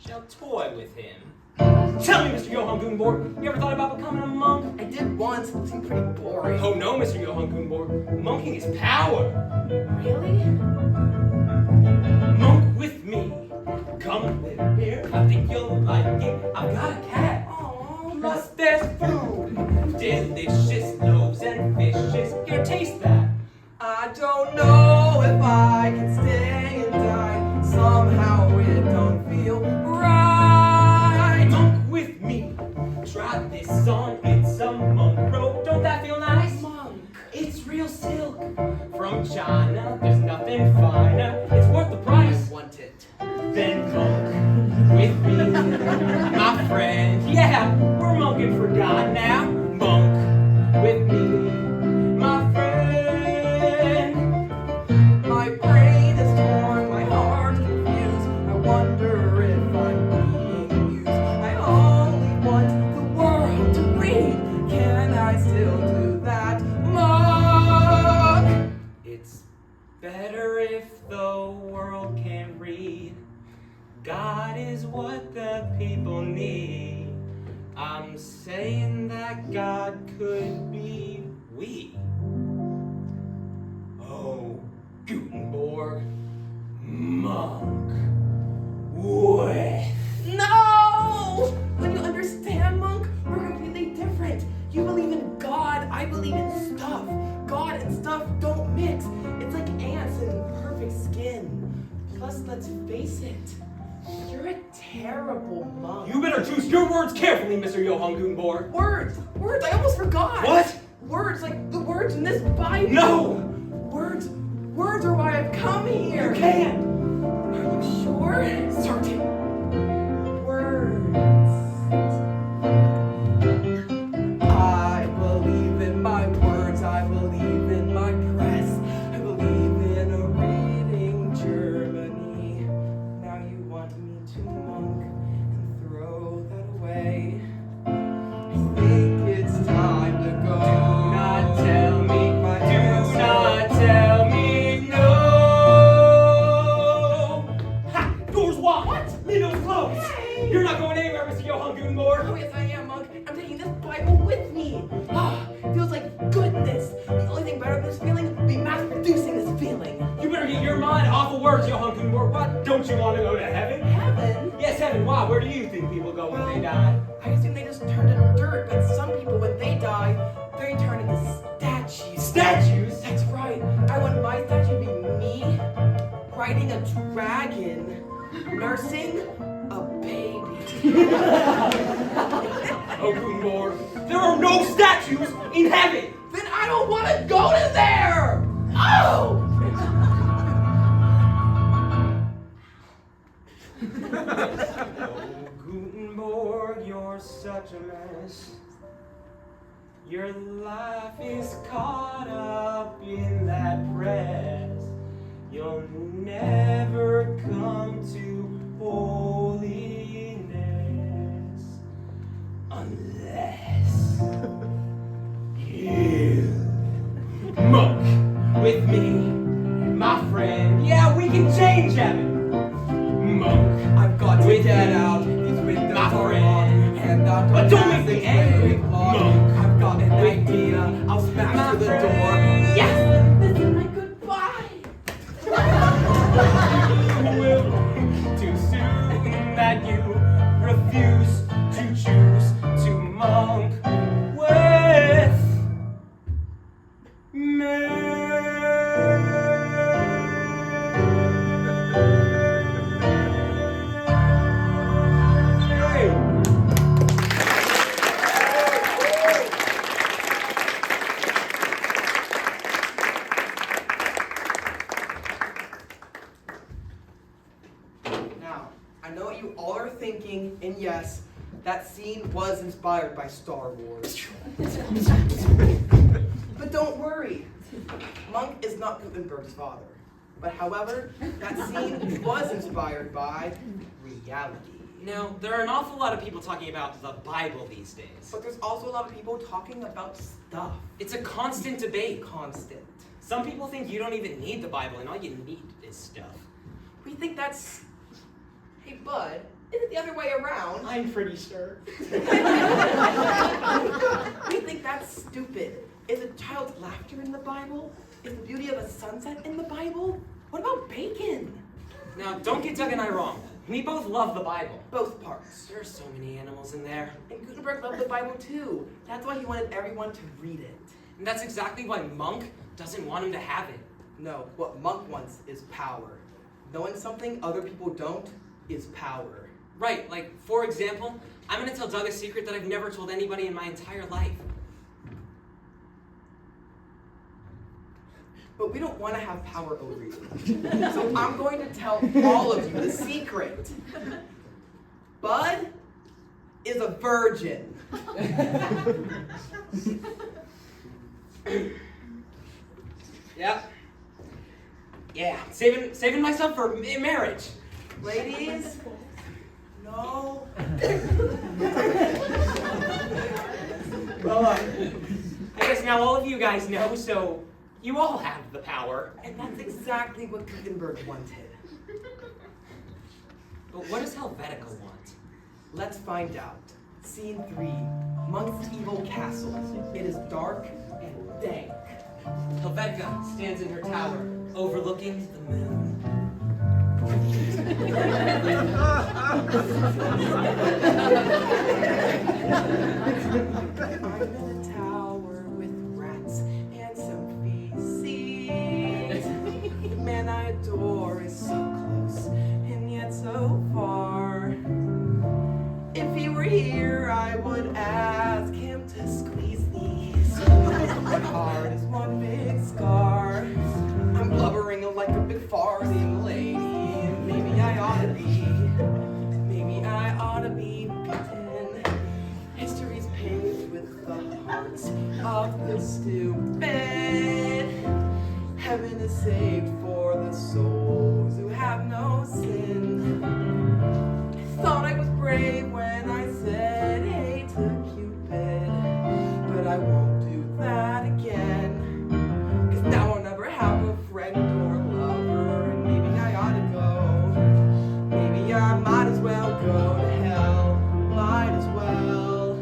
shall toy with him. Tell me, Mr. Johann Johann Gutenberg. You ever thought about becoming a monk? I did once. It seemed pretty boring. Oh no, Mr. Johann Gutenberg. Monking is power. Really? Monk with me. Come live here. I think you'll like it. I've got a cat. Aww. Plus there's food. Delicious loaves and fishes. Here, taste that. I don't know if I can stay and die. Somehow it don't feel right. Monk with me. Try this on. It's a monk robe. Don't that feel nice? Monk. It's real silk from China. There's nothing finer. It's worth the price. I want it. Then monk with me, my friend. Yeah, we're monking for God now. Monk with me, my friend. My brain is torn, my heart confused. I wonder if I'm being used. I only want the world to read. Can I still do that? Monk! It's better if the world can read. God is what the people need. I'm saying that God could be we. Oh, Gutenberg, monk, with. No! When you understand, Monk, we're completely different. You believe in God, I believe in stuff. God and stuff don't mix. It's like ants in perfect skin. Plus, let's face it, you're a terrible monk. You better choose your words carefully, Mr. Johann Gutenberg. Words! Words! I almost forgot! What? Words, like the words in this Bible! No! Words! Words are why I've come here! You can't! Are you sure? Certain. Words. I believe in my words. I believe in my press. I believe in a reading Germany. Now you want me to monk and throw that away. I think it's time to go. Do not tell me, My do answer. not tell me no! Ha! Door's locked! What? Window's closed! Hey! You're not going anywhere, Mr. Johann Gutenberg! Oh, yes, I am, Monk. I'm taking this Bible with me. Ah, feels like goodness. The only thing better than this feeling would be mass producing this feeling. You better get your mind off of words, Johann Gutenberg. What? Don't you want to go to heaven? Heaven? Yes, heaven. Why? Where do you think people go when they die? I assume they just turn to dirt, but some people, when they die, they turn into statues. Statues? That's right. I want my statue to be me, riding a dragon, nursing a baby. Oh, Gutenberg, there are no statues in heaven! Then I don't want to go to there! Oh! Oh, Gutenberg, you're such a mess. Your life is caught up in that press. You'll never come to holiness unless you monk with me, my friend. Yeah, we can change heaven. Monk. I've got to With get me, out. These windows my are friend. locked, and that But don't make is me angry, very hard. Monk. I've got an With idea. me, I'll smash my through the door. friend. Yes, this is my goodbye. You will too soon that you refuse to choose to monk with me. Now, I know what you all are thinking, and yes, that scene was inspired by Star Wars. But don't worry, Monk is not Gutenberg's father. But however, that scene was inspired by reality. Now, there are an awful lot of people talking about the Bible these days. But there's also a lot of people talking about stuff. It's a constant debate. Constant. Some people think you don't even need the Bible and all you need is stuff. We think that's... Hey, Bud, Is it the other way around? I'm pretty sure. We think that's stupid. Is a child's laughter in the Bible? Is the beauty of a sunset in the Bible? What about bacon? Now, don't get Doug and I wrong. We both love the Bible. Both parts. There are so many animals in there. And Gutenberg loved the Bible too. That's why he wanted everyone to read it. And that's exactly why Monk doesn't want him to have it. No, what Monk wants is power. Knowing something other people don't is power. Right, like, for example, I'm gonna tell Doug a secret that I've never told anybody in my entire life. But we don't want to have power over you. So I'm going to tell all of you the secret. Bud is a virgin. Yep. Yeah, saving myself for marriage. Ladies, no. Well, I guess now all of you guys know, so you all have the power. And that's exactly what Gutenberg wanted. But what does Helvetica want? Let's find out. Scene 3, Monk's evil castle. It is dark and dank. Helvetica stands in her tower, overlooking the moon. I'm in a tower with rats and some feces. The man I adore is so close and yet so far. If he were here, I would ask him to squeeze these. My heart is one big scar. I'm blubbering like a big farting lady. Maybe I ought to be beaten. History's paved with the hearts of the stupid. Heaven is saved for the souls who have no sin. I thought I was brave when I said hey to Cupid, but I won't do that again. 'Cause now I'll never have a friend or lover, and maybe I ought to go. Maybe I might as well go to hell. Might as well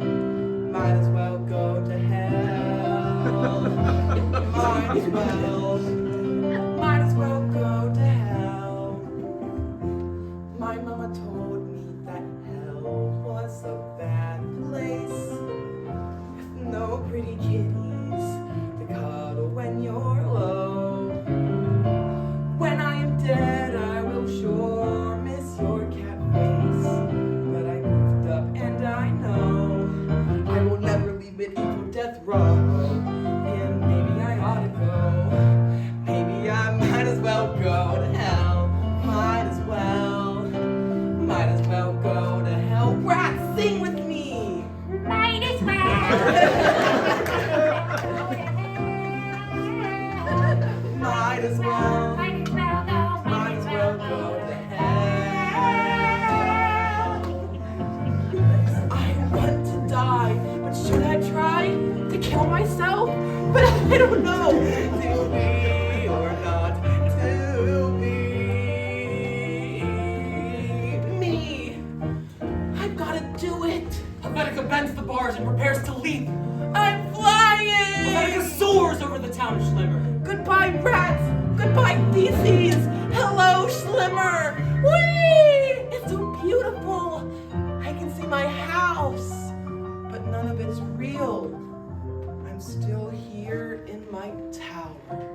go to hell. Might as well go to hell. My mama told me that hell was a bad place with no pretty kitties to cuddle when you're low. When I am dead, I will sure miss your cat face. But I moved up and I know I will never leave medieval death row. And maybe I ought to go. Maybe I might as well go to hell. Might as well go to hell. Rats, sing with me. Might as well. Might as well. Might as well go to hell. I want to die, but should I try to kill myself? But I don't know. To be or not to be me. I've got to do it. Helvetica bends the bars and prepares to leap. I'm flying. Helvetica soars over the town of Schlimmer. Goodbye, rats. Goodbye, feces. Hello, Schlimmer. Whee! It's so beautiful. I can see my house, but none of it is real. I'm still here in my tower.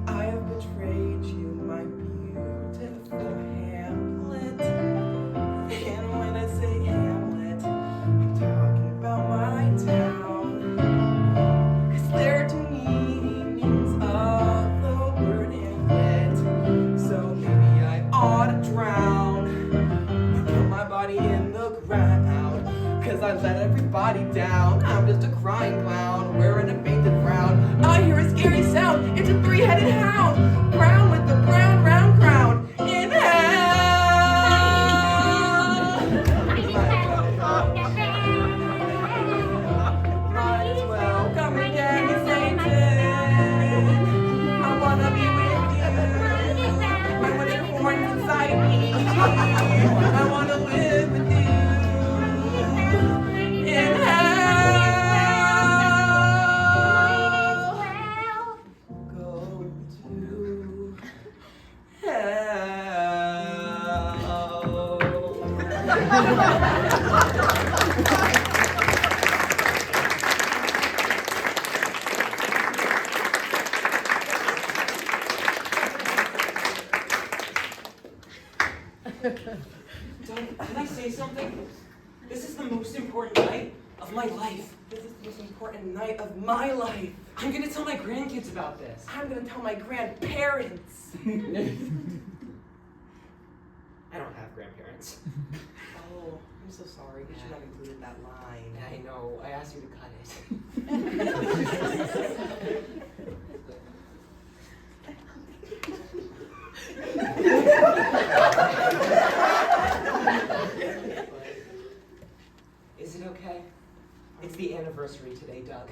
I have betrayed you, my beautiful Hamlet. And when I say Hamlet, I'm talking about my town. 'Cause there are two meanings of the word Hamlet. So maybe I ought to drown and put my body in the ground. 'Cause I let everybody down. I'm just a crying clown wearing a painted frown. I hear a scary sound. It's a three-headed hound. Brown with the brown round crown. In hell. Might as well come and get me, Satan. I I want to live with you in hell. Go to Doug, can I say something? This is the most important night of my life. This is the most important night of my life. I'm gonna tell my grandkids about this. I'm gonna tell my grandparents. I don't have grandparents. Oh, I'm so sorry. We should have included that line. I know, I asked you to cut it. Is it okay? It's the anniversary today, Doug.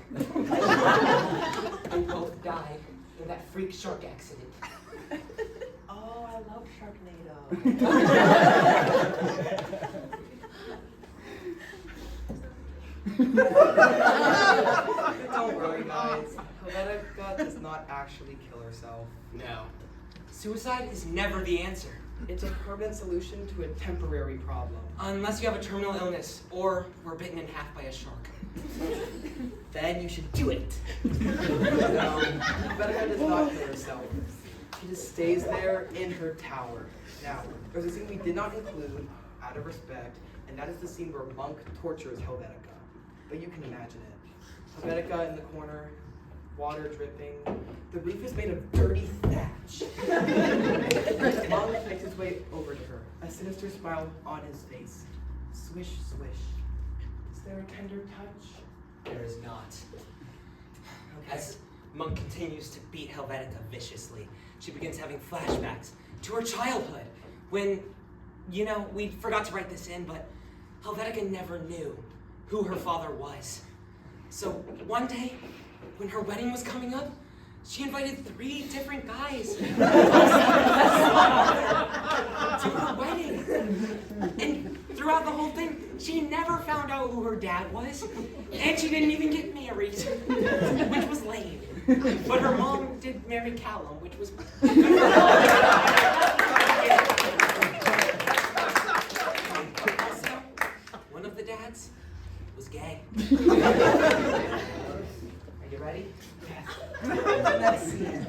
We both died in that freak shark accident. Oh, I love Sharknado. Don't worry, guys. Helvetica does not actually kill herself. No. Suicide is never the answer. It's a permanent solution to a temporary problem. Unless you have a terminal illness or were bitten in half by a shark. Then you should do it. No, Helvetica does not kill herself. She just stays there in her tower. Now, there's a scene we did not include, out of respect, and that is the scene where Monk tortures Helvetica. But you can imagine it. Helvetica in the corner, water dripping. The roof is made of dirty thatch. Monk makes his way over to her, a sinister smile on his face. Swish, swish. Is there a tender touch? There is not. Okay. As Monk continues to beat Helvetica viciously, she begins having flashbacks to her childhood when, we forgot to write this in, but Helvetica never knew who her father was. So one day, when her wedding was coming up, she invited 3 different guys to her wedding. And throughout the whole thing, she never found out who her dad was, and she didn't even get married, which was lame. But her mom did marry Callum, which was good for her. Also, one of the dads was gay. Are you ready? Next scene.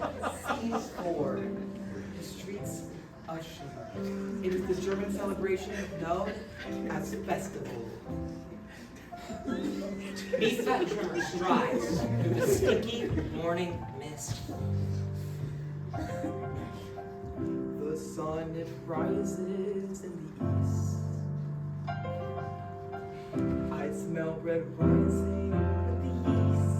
Scene 4. The streets of Schiller. It is the German celebration known as Festival. Beneath that drummer strides through the stinky morning mist. The sun, it rises in the east. I smell red rising in the east.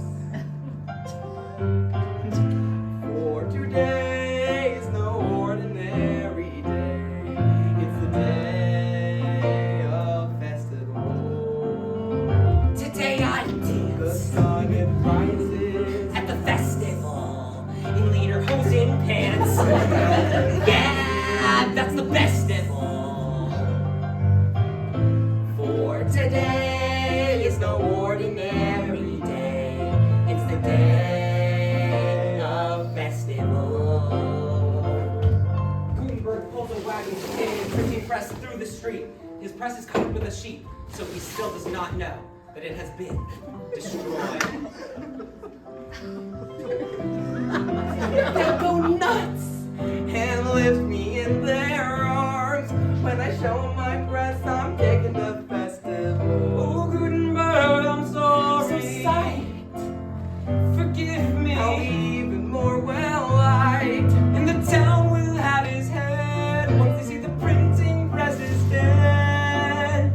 For today is no ordinary day. It's the day of festival. Today I The dance sun, it rises at the festival in lederhosen pants. Yeah, that's the festival. For today is no ordinary day. It's the day of festival. Gutenberg pulls a wagon containing a printing press through the street. His press is covered with a sheet, so he still does not know that it has been destroyed. They'll go nuts and lift me in their arms. When I show my breasts, I'm taking the festival. Oh, Gutenberg, I'm sorry. So sight, Forgive me. I'll be even more well-liked. And the town will have his head once they see the printing press is dead.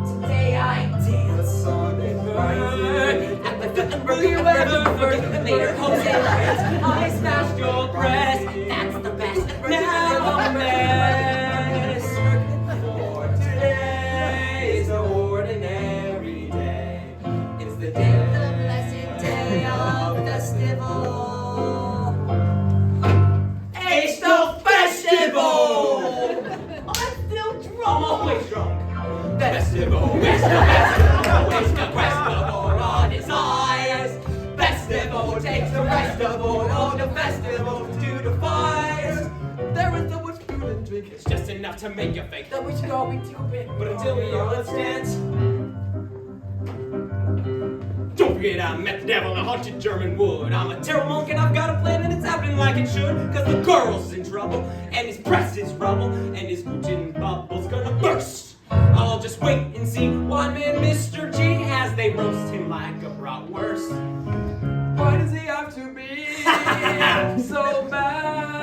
Today I The dance sun it rises at the Gutenberg weather. Later, Jose, I smashed your breast. That's Festival, wish the festival, wish the festival on his eyes. Festival takes the rest of all the festivals to the fires. There is so much food and drink. It's just enough to make you fake. That we should all be too big. But until we are, let's dance. Don't forget I met the devil in a haunted German wood. I'm a terror monk and I've got a plan and it's happening like it should. Cause the girl's in trouble and his press is rubble and his Guten bubble's gonna burst. I'll just wait and see one man Mr. G as they roast him like a bratwurst. Why does he have to be so bad?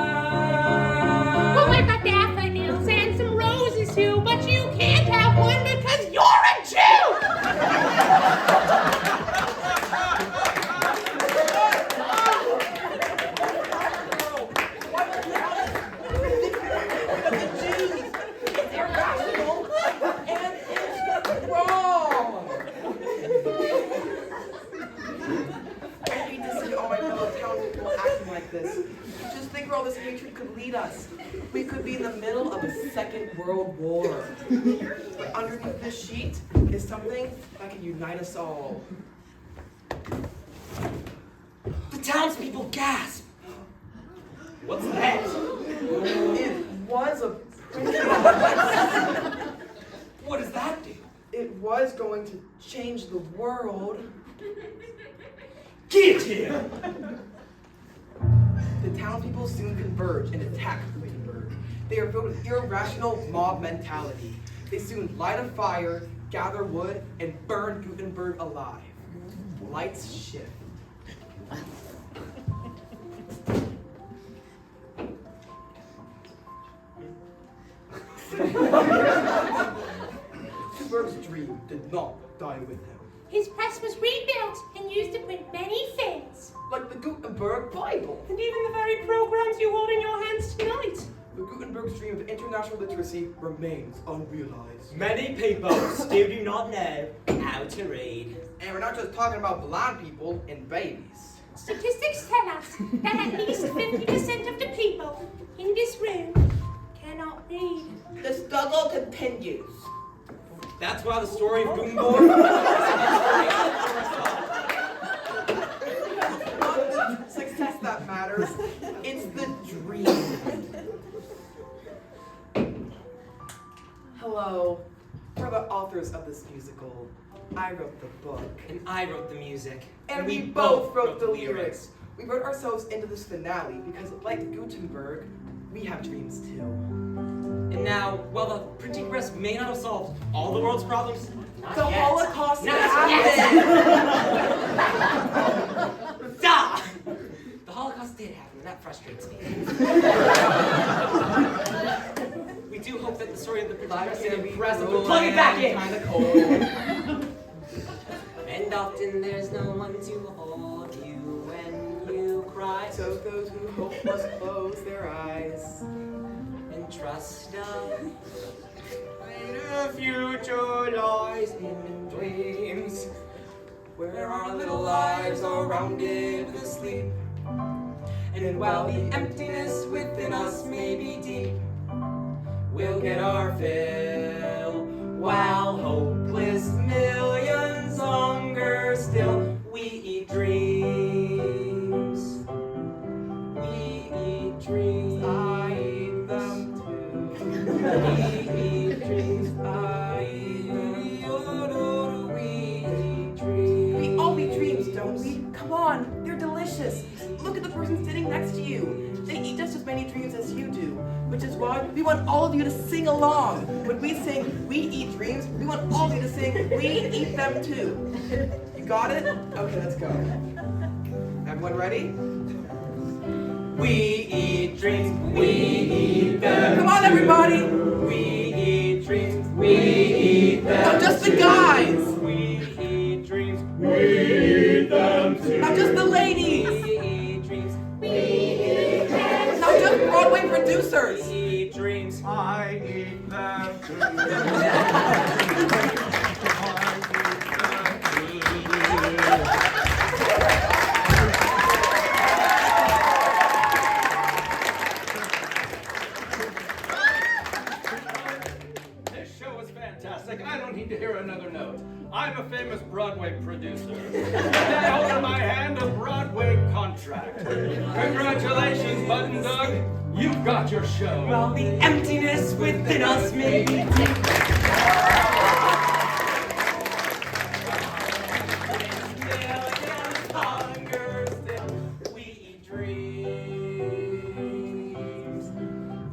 Well, I've got daffodils and some roses too, but you can't have one because you're a Jew! It's irrational and it's wrong. I hate to see all my fellow townspeople acting like this. Just think where all this hatred could lead us. We could be in the middle of a second world war. But underneath this sheet is something that can unite us all. The townspeople gasp. What's that? It was a printing. What does that do? It was going to change the world. Get him! The townspeople soon converge and attack Gutenberg. They are filled with irrational mob mentality. They soon light a fire, gather wood, and burn Gutenberg alive. Lights shift. Gutenberg's dream did not die with him. His press was rebuilt and used to print many things. Like the Gutenberg Bible. And even the very programs you hold in your hands tonight. But Gutenberg's dream of international literacy remains unrealized. Many people still do not know how to read. And we're not just talking about blind people and babies. Statistics tell us that at least 50% of the people in this room cannot read. The struggle continues. That's why the story of Gutenberg is Not the success that matters, it's the dream. Hello, we're the authors of this musical. I wrote the book. And I wrote the music. And we both wrote the lyrics. We wrote ourselves into this finale because, like Gutenberg, we have dreams too. And now, while the printing press may not have solved all the world's problems, not The yet. Holocaust Not happened! Duh! The Holocaust did happen, and that frustrates me. We do hope that the story of the printing press is impressive. Plug it back in! Kinda cold. And often there's no one to hold you when you cry. So those who hope must close their eyes. And trust us. The future lies in dreams, where our little lives are rounded with sleep. And while the emptiness within us may be deep, we'll get our fill, while hopeless millions hunger still. We eat dreams. We eat dreams. I eat them too. We eat dreams. I eat them. We eat dreams. We all eat dreams, don't we? Come on, they're delicious. Look at the person sitting next to you. They eat just as many dreams as you do, which is why we want all of you to sing along. When we sing, we eat dreams, we want all of you to sing, we eat them too. You got it? Okay, let's go. Everyone ready? We eat dreams, we eat them. Come on, everybody! We eat dreams, we eat them. Not just the guys! We eat dreams, We eat them too. Not just the ladies! we eat dreams, Not just Broadway producers! we eat dreams. I eat them too. This show was fantastic. I don't need need to hear another note. I'm a famous Broadway producer. And I hold in my hand a Broadway contract. Congratulations, Button Dug. You've got your show. While the emptiness within us may be we eat dreams.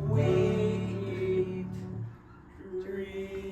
We eat dreams.